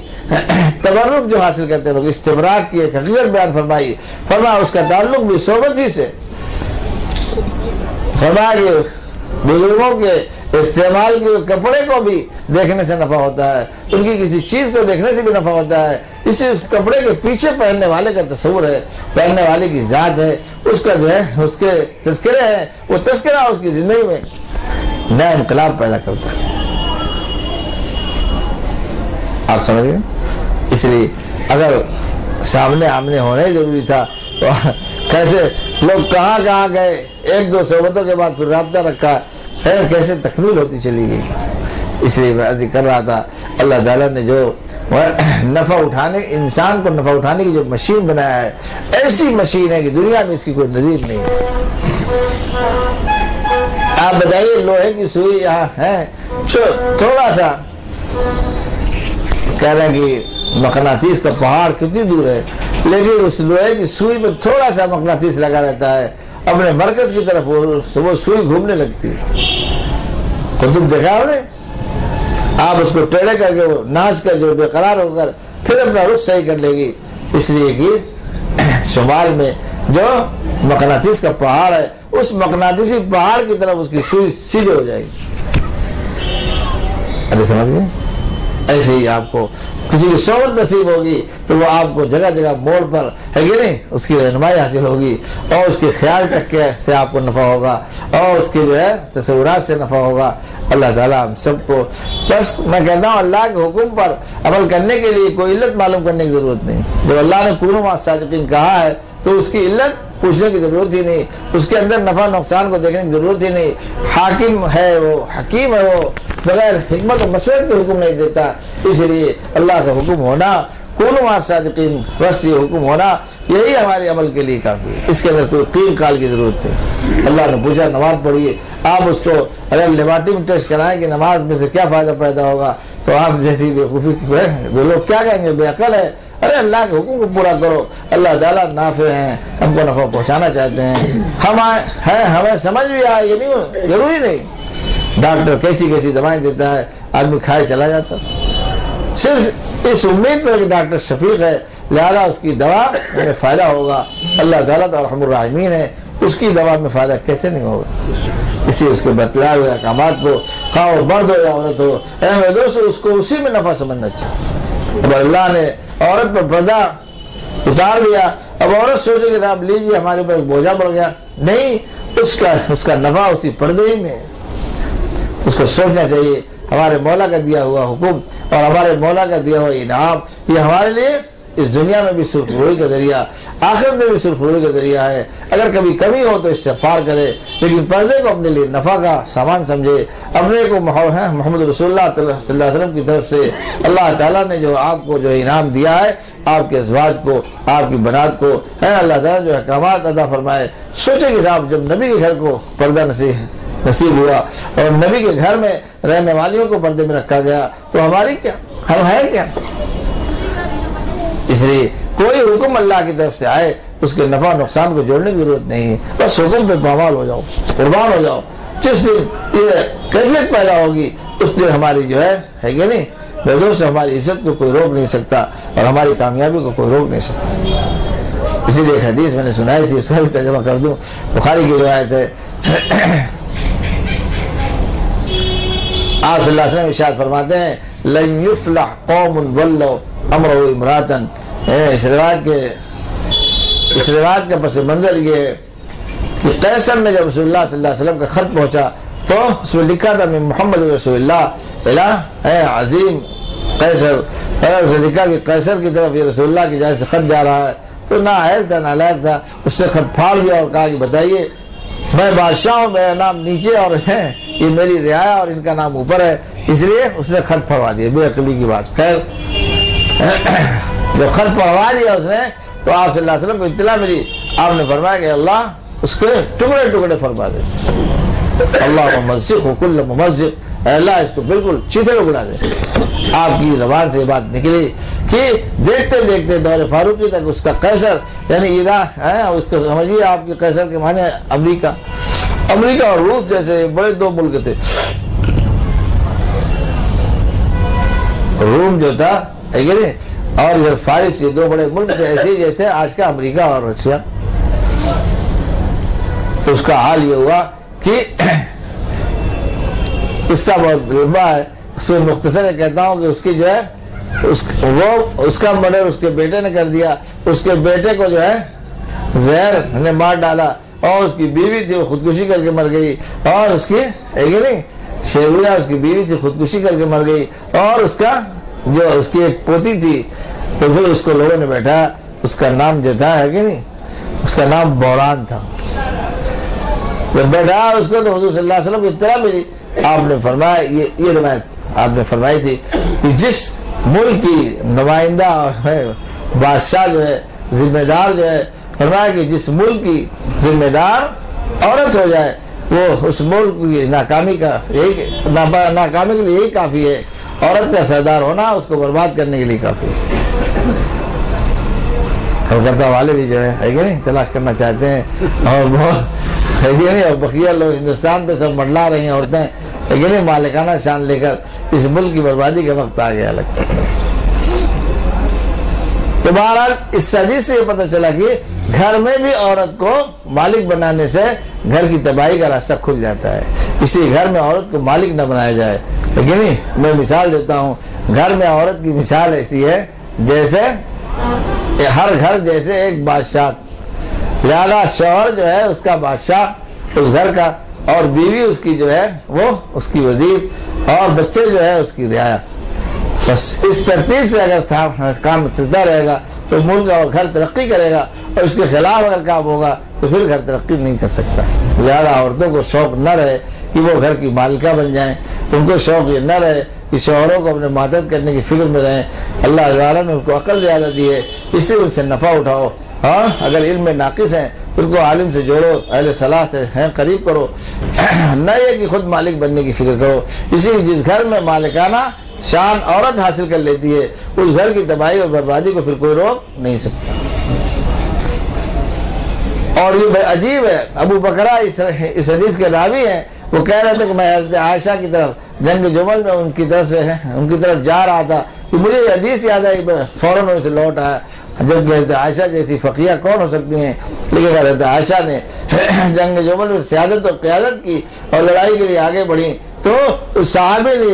तबर्रुक जो हासिल करते हैं लोग, इस्तिबराक की एक हकीकत बयान फरमाई। फरमाया उसका ताल्लुक भी सोबत ही से। फरमाया बुजुर्गों के इस्तेमाल के कपड़े को भी देखने से नफ़ा होता है, उनकी किसी चीज़ को देखने से भी नफ़ा होता है। इसी उस कपड़े के पीछे पहनने वाले का तस्वुर है, पहनने वाले की ज़ात है, उसका जो है उसके तस्करे हैं, वो तस्करा उसकी ज़िंदगी में नया इनकलाब पैदा करता है। आप समझ गए? इसलिए अगर सामने आमने होना ही ज़रूरी था तो कैसे लोग कहाँ कहाँ गए, 1-2 सोबतों के बाद फिर राब्ता रखा है, कैसे तकमील होती चली गई। इसलिए मैं अर्ज़ कर रहा था अल्लाह ताला ने जो नफ़ा उठाने, इंसान को नफ़ा उठाने की जो मशीन बनाया है, ऐसी मशीन है कि दुनिया में इसकी कोई नज़ीर नहीं है। आप बताइए, लोहे की सुई यहाँ है, थोड़ा सा कह रहे हैं कि मकनातीस का पहाड़ कितनी दूर है, लेकिन उस लोहे की सुई में थोड़ा सा मकनातीस लगा रहता है, अपने मरकज की तरफ वो सुई घूमने लगती है। तो तुम देखा आपने, आप उसको टेढ़े करके वो नाच कर जो बेकरार होकर फिर अपना रुख सही कर लेगी, इसलिए कि शुमाल में जो मकनातीस का पहाड़ है, उस मकनातीसी पहाड़ की तरफ उसकी सुई सीधे हो जाएगी। अरे समझ गए? ऐसे ही आपको किसी की सोबत नसीब होगी तो वो आपको जगह जगह मोड़ पर है कि नहीं उसकी रहनुमाई हासिल होगी, और उसके ख्याल तक के से आपको नफ़ा होगा, और उसके जो है तस्वुरात से नफ़ा होगा। अल्लाह ताला हम सबको, बस मैं कहता हूँ अल्लाह के हुक्म पर अमल करने के लिए कोई इल्लत मालूम करने की ज़रूरत नहीं। जब अल्लाह ने कुनू मा सादिकीन कहा है तो उसकी इल्लत पूछने की जरूरत ही नहीं, उसके अंदर नफा नुकसान को देखने की जरूरत ही नहीं। हाकिम है वो, हकीम है वो, बगैर हिकमत और मशवरत के हुक्म नहीं देता। इसलिए अल्लाह का हुक्म होना, कुनु माअस सादिकीन, बस ये हुक्म होना यही हमारे अमल के लिए काफी है। इसके अंदर कोई कील काल की जरूरत नहीं। अल्लाह ने पूछा नमाज पढ़िए, आप उसको अगर लेबोरेटरी में टेस्ट कराएं कि नमाज में से क्या फायदा पैदा होगा, तो आप जैसी बेवकूफ़ी जो लोग क्या कहेंगे, बेअकल है। अरे अल्लाह के हुक्म को पूरा करो, अल्लाह ताला नाफे हैं, हमको नफा पहुँचाना चाहते हैं, हम हैं, हमें समझ भी आए, ये नहीं जरूरी नहीं। डॉक्टर कैसी कैसी दवाएं देता है, आदमी खाए चला जाता, सिर्फ इस उम्मीद पर कि डॉक्टर शफीक है लिहाजा उसकी दवा में फ़ायदा होगा। अल्लाह ताला तो अर्हमुर राहिमीन है, उसकी दवा में फ़ायदा कैसे नहीं होगा। इसी उसके बतलाए हुए अहकामात को खा वो मर्द हो या औरत हो, मेरे दोस्तों, उसको उसी में नफ़ा समझना चाहिए। अब अल्लाह ने औरत पर पर्दा उतार दिया, अब औरत सोचे कि आप लीजिए हमारे ऊपर बोझा पड़ गया, नहीं, उसका नफ़ा उसी पर्दे ही में। उसको सोचना चाहिए हमारे मौला का दिया हुआ हुक्म और हमारे मौला का दिया हुआ इनाम, ये हमारे लिए इस दुनिया में भी सुरखुरी का जरिया, आखिरत में भी सुरखुरी का जरिया है। अगर कभी कमी हो तो इस्तिग़फ़ार करे, लेकिन पर्दे को अपने लिए नफ़ा का सामान समझे। अपने को मोहम्मद रसूलुल्लाह सल्लल्लाहु अलैहि वसल्लम की तरफ से अल्लाह ताला ने जो आपको जो इनाम दिया है, आपके अज़वाज को, आपकी बनात को, है अल्लाह ताला जो अहकामात अदा फरमाए। सोचे कि साहब जब नबी के घर को पर्दा नसीब हुआ और नबी के घर में रहने वालियों को पर्दे में रखा गया, तो हमारी क्या, हम है क्या। इसलिए कोई हुक्म अल्लाह की तरफ से आए उसके नफा नुकसान को जोड़ने की जरूरत नहीं है, बस हुक्म पे पामाल हो जाओ, कुर्बान हो जाओ। जिस दिन ये कैफियत पैदा होगी उस दिन हमारी जो है कि नहीं, मेरे दोस्त, हमारी इज्जत को कोई रोक नहीं सकता और हमारी कामयाबी को कोई रोक नहीं सकता। इसीलिए एक हदीस मैंने सुनाई थी, उसका भी तर्जुमा कर दूं। बुखारी की रिवायत है, आप सल्लल्लाहु अलैहि वसल्लम इरशाद फरमाते हैं, लन युफ्लह कौमुन वल्लौ अमरहु इमरातन। इस रिवायत का पस मंजर ये है कि कैसर ने जब रसूलुल्लाह सल्लल्लाहु अलैहि वसल्लम का खत पहुंचा तो उसमें लिखा था, मैं मोहम्मद रसूलुल्लाह इला अजीम कैसर, उसने लिखा कि कैसर की तरफ ये रसूलुल्लाह की जानिब से खत जा रहा है। तो ना अहल था ना लायक था, उससे खत फाड़ दिया और कहा कि बताइए, मैं बादशाह हूँ, मेरा नाम नीचे और है, ये मेरी रियाया और इनका नाम ऊपर है, इसलिए उसने खत फड़वा दिया। बेअक्ली की बात। खैर जब खत पढ़वा दिया उसने तो आप सल्लल्लाहु अलैहि वसल्लम को इत्तला मिली, आपने फरमाया कि अल्लाह उसके टुकड़े टुकड़े फरमा दे, अल्लाह मस्जिद कुल्ल मुमस्जिद, अल्लाह इसको बिल्कुल चीथड़े उड़ा दे। आपकी ज़बान से बात निकली कि देखते देखते दौरे फारूकी तक उसका कैसर यानी ईरान है, उसको समझिए आपके कैसर के माने अमेरिका और रूस जैसे बड़े दो मुल्क थे। रूम जो था और इधर फारिस, ये दो बड़े मुल्क थे, ऐसे जैसे आज का अमेरिका और रशिया। तो उसका हाल ये हुआ कि किस्सा बहुत लंबा है, उसमें मुख्तसर कहता हूँ कि उसकी जो है उसका मर्डर उसके बेटे ने कर दिया। उसके बेटे को जो है जहर ने मार डाला और उसकी बीवी थी वो खुदकुशी करके मर गई, और उसकी नहीं शेरुया उसकी बीवी थी खुदकुशी करके मर गई, और उसका जो उसकी एक पोती थी, तो फिर उसको लोगों ने बैठा, उसका नाम जो था है कि नहीं, उसका नाम बौरान था। जब बैठा उसको तो हुजूर सल्लल्लाहु अलैहि वसल्लम की इत्तला मिली, आपने फरमाया ये रिवायत आपने फरमाई थी कि जिस मुल्क की नुमाइंदा है बादशाह जो है जिम्मेदार जो है, फरमाया कि जिस मुल्क की जिम्मेदार औरत हो जाए वो उस मुल्क की नाकामी के लिए यही काफ़ी है। औरत का सरदार होना उसको बर्बाद करने के लिए काफ़ी है। कलकत्ता वाले भी जो है कि नहीं तलाश करना चाहते हैं, और बहुत है कि नहीं, और बकिया लोग हिंदुस्तान पे सब मंडला रही हैं औरतें, है कि नहीं, मालिकाना शान लेकर। इस मुल्क की बर्बादी का वक्त आ गया लगता है। तो बहरहाल इस हदीस से ये पता चला कि घर में भी औरत को मालिक बनाने से घर की तबाही का रास्ता खुल जाता है। इसी घर में औरत को मालिक न बनाया जाए, लेकिन नहीं, मैं मिसाल देता हूँ, घर में औरत की मिसाल ऐसी है जैसे हर घर जैसे एक बादशाह, लिहाजा शौहर जो है उसका बादशाह उस घर का, और बीवी उसकी जो है वो उसकी वजीर, और बच्चे जो है उसकी रियाया। बस इस तरतीब से अगर काम चलता रहेगा तो मुल्क और घर तरक्की करेगा, और इसके खिलाफ अगर काम होगा तो फिर घर तरक्की नहीं कर सकता। लिहाजा औरतों को शौक़ न रहे कि वो घर की मालिका बन जाएं, उनको शौक़ ये न रहे कि शौहरों को अपने मातहत करने की फ़िक्र में रहें। अल्लाह ताला ने उनको अकल ज़्यादा दी है, इसलिए उनसे नफ़ा उठाओ। हाँ, अगर इल्म में नाकिस हैं तो उनको आलिम से जोड़ो, अहले सलाह से हैं करीब करो, न ये कि खुद मालिक बनने की फ़िक्र करो। इसी जिस घर में मालिकाना शान औरत हासिल कर लेती है, उस घर की तबाही और बर्बादी को फिर कोई रोक नहीं सकता। और ये अजीब है, अबू बकरा इस हदीस के रावी हैं, वो कह रहे थे कि मैं हज़रत आयशा की तरफ जंग जुमल में उनकी तरफ जा रहा था कि मुझे ये हदीस याद आई, फ़ौरन उनसे लौट आया। जब हज़रत आयशा जैसी फ़क़िया कौन हो सकती हैं, लेकिन हज़रत आयशा ने जंग जुमल में सियादत और क़यादत की और लड़ाई के लिए आगे बढ़ी, तो उस सहाबे ने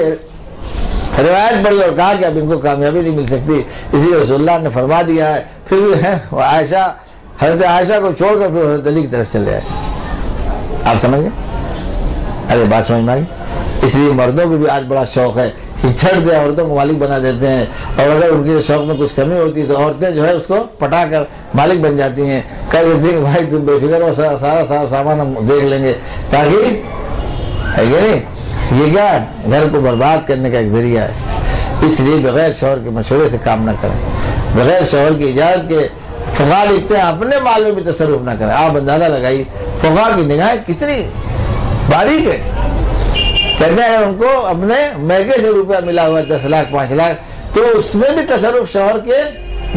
रिवायत पढ़ी और कहा कि अब इनको कामयाबी नहीं मिल सकती, इसी रसूलुल्लाह ने फरमा दिया है। फिर भी है वो आयशा, हज़रत आयशा को छोड़कर फिर हज़रत अली की तरफ चले आए। आप समझ गए? अरे बात समझ में आ गई? इसलिए मर्दों को भी आज बड़ा शौक़ है कि छड़ दे, औरतों को मालिक बना देते हैं, और अगर उनके शौक़ में कुछ कमी होती है तो औरतें जो है उसको पटा कर मालिक बन जाती हैं, कह देती हैं भाई तुम बेफिक्र हो, सारा सामान हम देख लेंगे, ताकि है कि नहीं, ये क्या घर को बर्बाद करने का एक जरिया है। इसलिए बगैर शौहर के मशवरे से काम ना करें, बगैर शौहर की इजाज़त के। फ़ुक़हा लिखते हैं अपने माल में भी तसर्रुफ़ ना करें। आप अंदाज़ा लगाइए फ़ुक़हा की निगाहें कितनी बारीक है। कहते हैं उनको अपने महंगे से रुपया मिला हुआ 10 लाख 5 लाख, तो उसमें भी तसर्रुफ़ शौहर के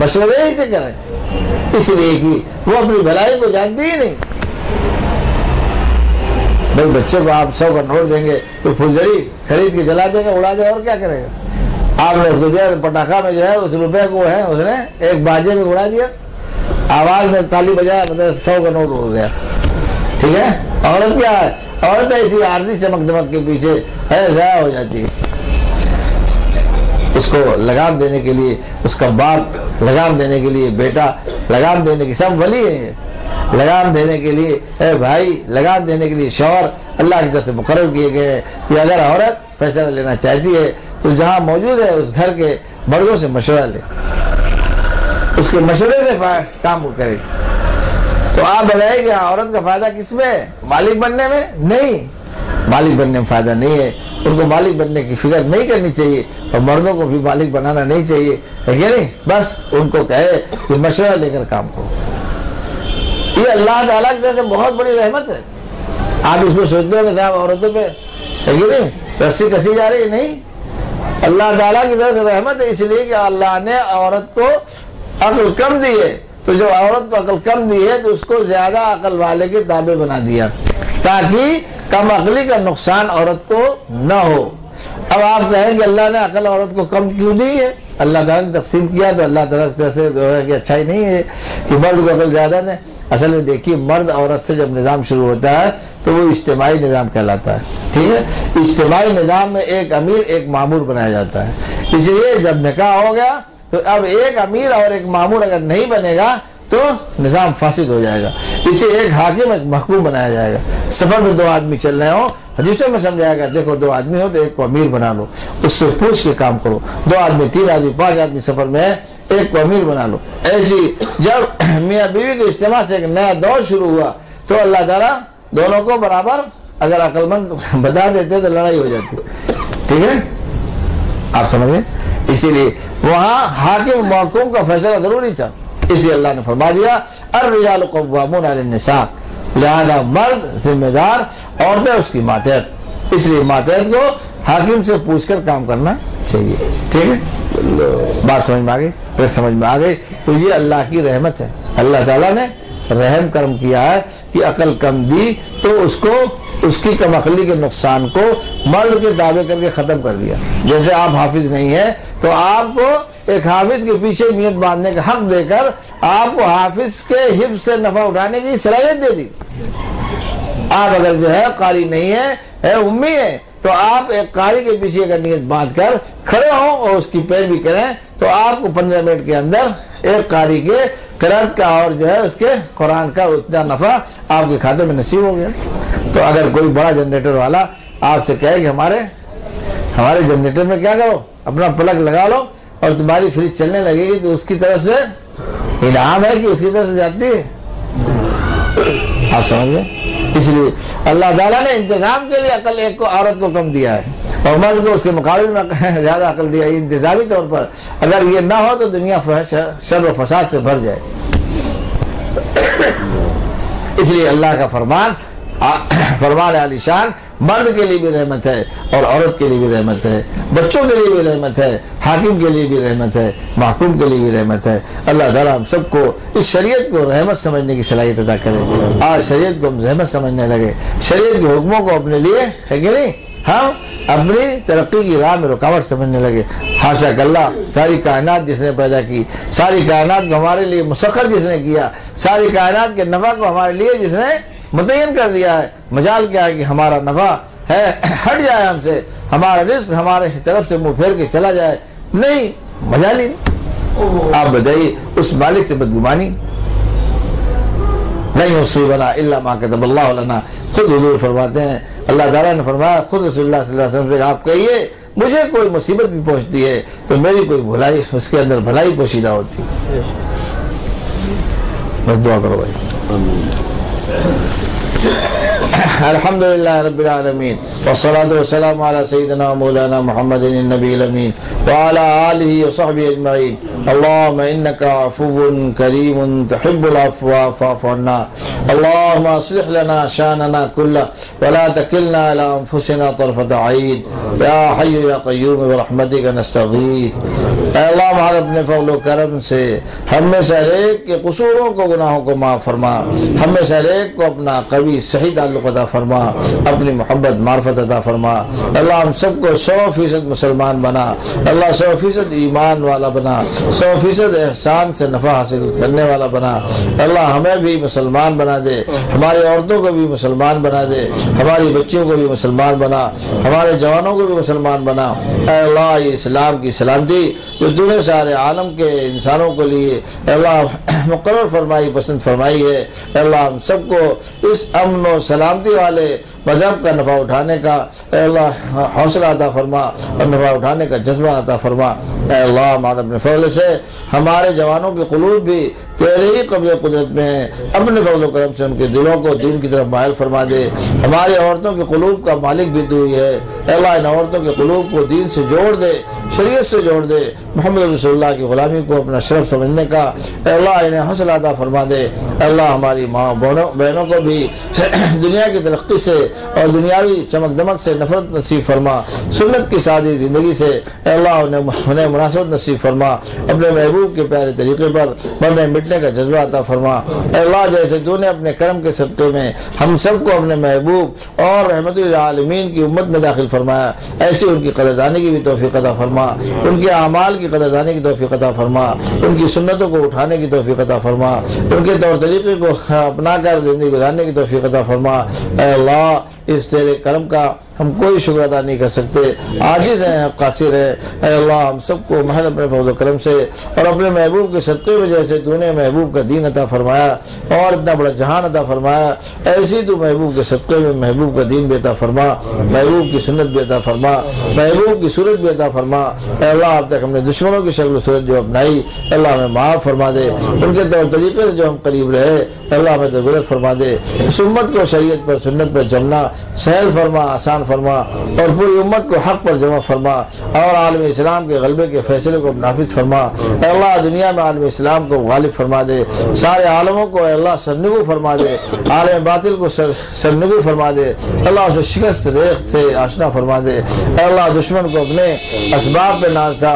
मशवरे ही से करें, इसलिए कि वो अपनी भलाई को जानती ही नहीं। भाई बच्चे को आप 100 का नोट देंगे तो फुलझड़ी खरीद के जला देगा, उड़ा देगा, और क्या करेगा। आपने उसको दिया तो पटाखा में जो है उस रुपये को है उसने एक बाजे में उड़ा दिया, आवाज़ में ताली बजाया, मतलब 100 का नोट उड़ गया। ठीक है, औरत क्या है, औरत ऐसी आरती चमक दमक के पीछे है ज़ाया हो जाती है। उसको लगाम देने के लिए उसका बाप, लगाम देने के लिए बेटा, लगाम देने की सब वली है, लगाम देने के लिए भाई, लगाम देने के लिए शौहर अल्लाह की तरफ से मुकर्रर किए गए कि अगर औरत फैसला लेना चाहती है तो जहाँ मौजूद है उस घर के मर्दों से मशवरा ले, उसके मशवरे से काम करे। तो आप बताइए कि औरत का फ़ायदा किस में है? मालिक बनने में नहीं, मालिक बनने में फ़ायदा नहीं है। उनको मालिक बनने की फिक्र नहीं करनी चाहिए, और मर्दों को भी मालिक बनाना नहीं चाहिए, है कि नहीं। बस उनको कहे कि मशवरा लेकर काम करो। ये अल्लाह ताला की तरफ से बहुत बड़ी रहमत है। आप इसको सोचते हो कि आप औरतों पे, है कि नहीं, रस्सी कसी जा रही है, नहीं, अल्लाह ताला की तरफ से रहमत है। इसलिए कि अल्लाह ने औरत को अक्ल कम दी है, तो जब औरत को अक्ल कम दी है तो उसको ज्यादा अक्ल वाले के ताबे बना दिया, ताकि कम अक्ली का नुकसान औरत को न हो। अब आप कहेंगे अल्लाह ने अक्ल औरत को कम क्यों दी है? अल्लाह ताला ने तकसीम किया तो अल्लाह ताला की तरफ से जो है कि अच्छा ही नहीं है कि मर्द को अक्ल ज़्यादा दें। असल में देखिए, मर्द औरत से जब निज़ाम शुरू होता है तो वो इज्तिमाई निज़ाम कहलाता है। ठीक है, इज्तिमाई निज़ाम में एक अमीर एक मामूर बनाया जाता है। इसलिए जब निकाह हो गया तो अब एक अमीर और एक मामूर अगर नहीं बनेगा तो निज़ाम फासिद हो जाएगा। इसे एक हाकिम एक महकूम बनाया जाएगा। सफ़र में 2 आदमी चल रहे हो, हदीसों में समझाएगा, देखो 2 आदमी हो तो एक को अमीर बना लो, उससे पूछ के काम करो। 2 आदमी 3 आदमी 5 आदमी सफ़र में है, एक को अमीर बना लो। ऐसी जब मियाँ बीवी के इज्तिमा से एक नया दौर शुरू हुआ तो अल्लाह ताला दोनों को बराबर अगर अक्लमंद बता देते तो लड़ाई हो जाती। ठीक है, आप समझ गए। इसीलिए वहाँ हाकिम महकूम का फैसला जरूरी था। इसलिए अल्लाह ने फरमा दिया अर्रिजालु क़व्वामून अलन्निसा, लिहाजा मर्द जिम्मेदार, औरतें उसकी मातहत। इसलिए मातहत को हाकिम से पूछकर काम करना चाहिए। ठीक है, बात समझ में आ गई? फिर समझ में आ गई तो ये अल्लाह की रहमत है। अल्लाह ताला ने रहम करम किया है कि अकल कम दी तो उसको उसकी कम अकली के नुकसान को मर्द के दावे करके ख़त्म कर दिया। जैसे आप हाफिज नहीं है तो आपको एक हाफिज के पीछे नियत बांधने का हक देकर आपको हाफिज के हिफ्ज़ से नफ़ा उठाने की सलाहियत दे दी। आप अगर जो है कारी नहीं है उम्मी है, तो आप एक कारी के पीछे अगर नियत बांध कर खड़े हो और उसकी पैरवी करें तो आपको 15 मिनट के अंदर एक कारी के क़िराअत का और जो है उसके कुरान का उतना नफ़ा आपके खाते में नसीब हो गया। तो अगर कोई बड़ा जनरेटर वाला आपसे कहे कि हमारे जनरेटर में क्या करो, अपना प्लग लगा लो और तुम्हारी फ्रिज चलने लगेगी, तो उसकी तरफ से इनाम है कि उसकी तरफ से जाती है। आप समझ गए? इसलिए अल्लाह ताला ने इंतजाम के लिए अकल एक को औरत को कम दिया है और मर्द को उसके मुकाबले में ज्यादा अकल दिया है इंतजामी तौर पर। अगर ये ना हो तो दुनिया शर व फसाद से भर जाए। इसलिए अल्लाह का फरमान आलिशान मर्द के लिए भी रहमत है और औरत के लिए भी रहमत है, बच्चों के लिए भी रहमत है, हाकिम के लिए भी रहमत है, महकूम के लिए भी रहमत है। अल्लाह ताला हम सबको इस शरीयत को रहमत समझने की सलाहियत अता करे। आज शरीयत को हम रहमत समझने लगे, शरीयत के हुक्मों को अपने लिए है कि नहीं हम अपनी तरक्की की राह में रुकावट समझने लगे। हाशा कल्ला, सारी कायनात जिसने पैदा की, सारी कायनात को हमारे लिए मुसख्खर जिसने किया, सारी कायनात के नफ़ा को हमारे लिए जिसने मुतय्यन कर दिया है, मजाल क्या है कि हमारा नफ़ा है हट जाए हमसे, हमारा रिस्क हमारे तरफ से मुँह फेर के चला जाए, नहीं मजाल ही नहीं। आप बताइए उस मालिक से बदगुमानी नहीं मुसीबना इल्ला मा कतबल्लाहु लना। खुद हुजूर फरमाते हैं, अल्लाह ताला ने फरमाया, खुद रसूलुल्लाह सल्लल्लाहु अलैहि वसल्लम से आप कहिए मुझे कोई मुसीबत भी पहुंचती है तो मेरी कोई भलाई उसके अंदर भलाई पोशीदा होती है। बस दुआ करो भाई। अल्हम्दुलिल्लाह रब्बिल आलमीन वस्सलातु वस्सलामु अला सय्यिदिना मौलाना मुहम्मदिन नबील अमीन व अला आलिहि व सहबिहि अजमईन। अल्लाहुम्मा इन्नका अफ़ुव्वुन करीमुन तुहिब्बुल अफ़्वा फ़अफ़ु अन्ना। अल्लाहुम्मा अस्लिह लना शानना कुल्लह व ला तकिलना इला अनफुसिना तर्फत ऐन या हय्यु या क़य्यूम बिरहमतिका नस्तगीथ। ऐ अल्लाह हमारे अपने फज़ल व करम से हमें से हर एक के क़ुसूरों को गुनाहों को माफ़ फरमा, हमें से हर एक को अपना कवी सही ताल्लुक़ अता फरमा, अपनी मोहब्बत मार्फत अता फरमा। अल्लाह हम सबको 100% मुसलमान बना, अल्लाह 100% ईमान वाला बना, 100% एहसान से नफ़ा हासिल करने वाला बना। अल्लाह हमें भी मुसलमान बना दे, हमारी औरतों को भी मुसलमान बना दे, हमारी बच्चियों को भी मुसलमान बना, हमारे जवानों को भी मुसलमान बना। अल्लाह ये इस्लाम की सलामती जो तूने सारे आलम के इंसानों को लिए अल्लाह मुकर्रर फरमाई, पसंद फरमाई है, अल्लाह हम सबको इस अमन और सलामती वाले मज़हब का नफ़ा उठाने का अल्लाह हौसला अता फरमा और नफ़ा उठाने का जज्बा अता फरमा। अल्लाह हमारे अपने फजल से हमारे जवानों के क़ुलूब भी तेरे ही कब्ज़े कुदरत में हैं, अपने फजल करम से उनके दिलों को दीन की तरफ मायल फरमा दे। हमारी औरतों के क़ुलूब का मालिक भी तू ही है, अल्लाह इन औरतों के क़ुलूब को दीन से जोड़ दे, शरीयत से जोड़ दे, मोहम्मद रसूलुल्लाह की ग़ुलामी को अपना शरफ समझने का अल्लाह इन्हें हौसला अता फरमा दे। अल्लाह हमारी माँ बहनों को भी दुनिया की तरक्की से और दुनियावी चमक दमक से नफरत नसीब फरमा, सुन्नत की सादी ज़िंदगी से अल्लाह उन्हें मुनासबत नसीब फरमा, अपने महबूब के प्यारे तरीके पर मरने मिटने का जज्बा अता फरमा। अल्लाह जैसे तूने अपने करम के सदक़े में हम सबको अपने महबूब और रहमतुल आलमीन की उम्मत में दाखिल फरमाया, ऐसी उनकी कदरदानी की भी तौफीक अता फरमा, उनके अमाल की कदरदानी की तौफीक अता फरमा, उनकी सुन्नतों को उठाने की तौफीक अता फरमा, उनके तौर तरीके को अपना कर ज़िंदगी गुजारने की तौफीक अता फरमा। अल्लाह इस तेरे करम का हम कोई शुक्र अदा नहीं कर सकते, आजिज़ हैं, कासिर है। अल्लाह हम सबको महज अपने फज़ल करम से और अपने महबूब के सदक़े में जैसे तूने महबूब का दीन अता फरमाया और इतना बड़ा जहान अता फरमाया, ऐसी तू महबूब के सदक़े में महबूब का दीन भी अता फरमा, महबूब की सुन्नत भी अता फरमा, महबूब की सूरत भी अता फरमा। अल्लाह अब तक हमने दुश्मनों की शक्ल सूरत जो अपनाई, अल्लाह हमें माफ़ फरमा दे, उनके तौर तरीके से जो हम करीब रहे अल्लाह हमें दरगुजर फरमा दे। इस उम्मत को शरीयत पर सुन्नत पर चलना सहल फरमा, आसान फरमा और पूरी उम्मत को हक पर जमा फरमा और आलम इस्लाम के गलबे के फैसले को नाफिज फरमा। अल्लाह दुनिया में आलम इस्लाम को गालिब फरमा दे, सारे आलमों को अल्लाह सरनिगू फरमा दे, आलम बातिल को सरनिगू फरमा दे, अल्लाह उसे शिकस्त रेख से आशना फरमा दे। अल्लाह दुश्मन को अपने असबाब पे नाज था,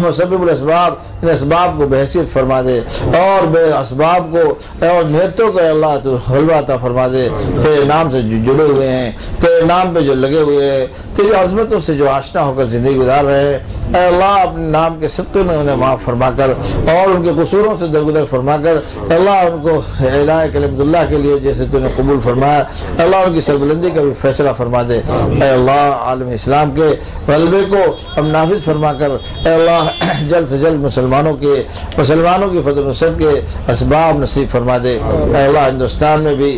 मुसब्बिबुल असबाब, इन असबाब को बहसीत फरमा दे और बे असबाब को और नियतों को अल्लाह तो हलवा अता फरमा दे। तेरे नाम से जुड़े हुए हैं, तेरे नाम पे जो लगे हुए हैं, तेरी अज़मतों से जो आशना होकर ज़िंदगी गुजार रहे हैं, अल्लाह अपने नाम के सत्ते में उन्हें माफ़ फरमा कर और उनके कसूरों से दरगुदर फरमा कर अल्लाह उनको इलाह कलमतुल्लाह के लिए जैसे तूने कबूल फरमाया, अल्लाह उनकी सरबुलंदी का भी फैसला फरमा दे। अल्लाह आलम इस्लाम के गलबे को अब नाफिज फरमा कर अल्लाह जल्द से जल्द मुसलमानों की फजल नुसरत के असबाब नसीब फरमा दे। अल्लाह हिंदुस्तान में भी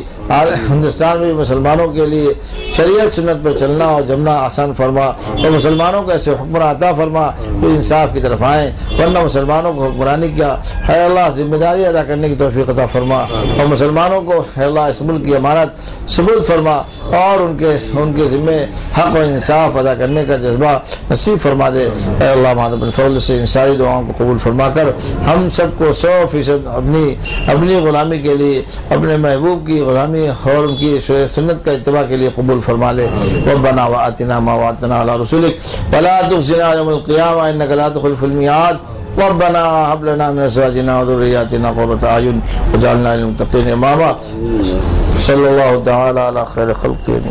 मुसलमानों के लिए शरीयत सुन्नत पर चलना और जमना आसान फरमा और मुसलमानों को ऐसे हुक्मरान अता फरमा जो इंसाफ की तरफ आएँ, वरना मुसलमानों को हुक्मरानी का है अल्लाह जिम्मेदारी अदा करने की तौफीक अता फरमा और मुसलमानों को है अल्लाह इस मुल्क की अमानत सबूत फरमा और उनके ज़िम्मे हक़ व इंसाफ अदा करने का जज्बा नसीब फरमा दे। अल्लाह मादबन फजल से इन सारी दुआओं को कबूल फरमा कर हम सबको 100% अपनी ग़ुलामी के लिए, अपने महबूब की ग़ुलामी और उनकी सुन्नत का इत्तिबा के लिए कबूल फरमा ले। रब्बना व आतिना मा वअदतना अला रसूलिक वला तुख़ज़िना यौमल क़ियामह इन्नका ला तुख़्लिफ़ुल मिआद। रब्बना हब लना मिन अज़वाजिना व ज़ुर्रिय्यतिना क़ुर्रता अयुन वजअलना लिल मुत्तक़ीना इमामा। सल्लल्लाहु तआला अला खैरि ख़ल्क़िही।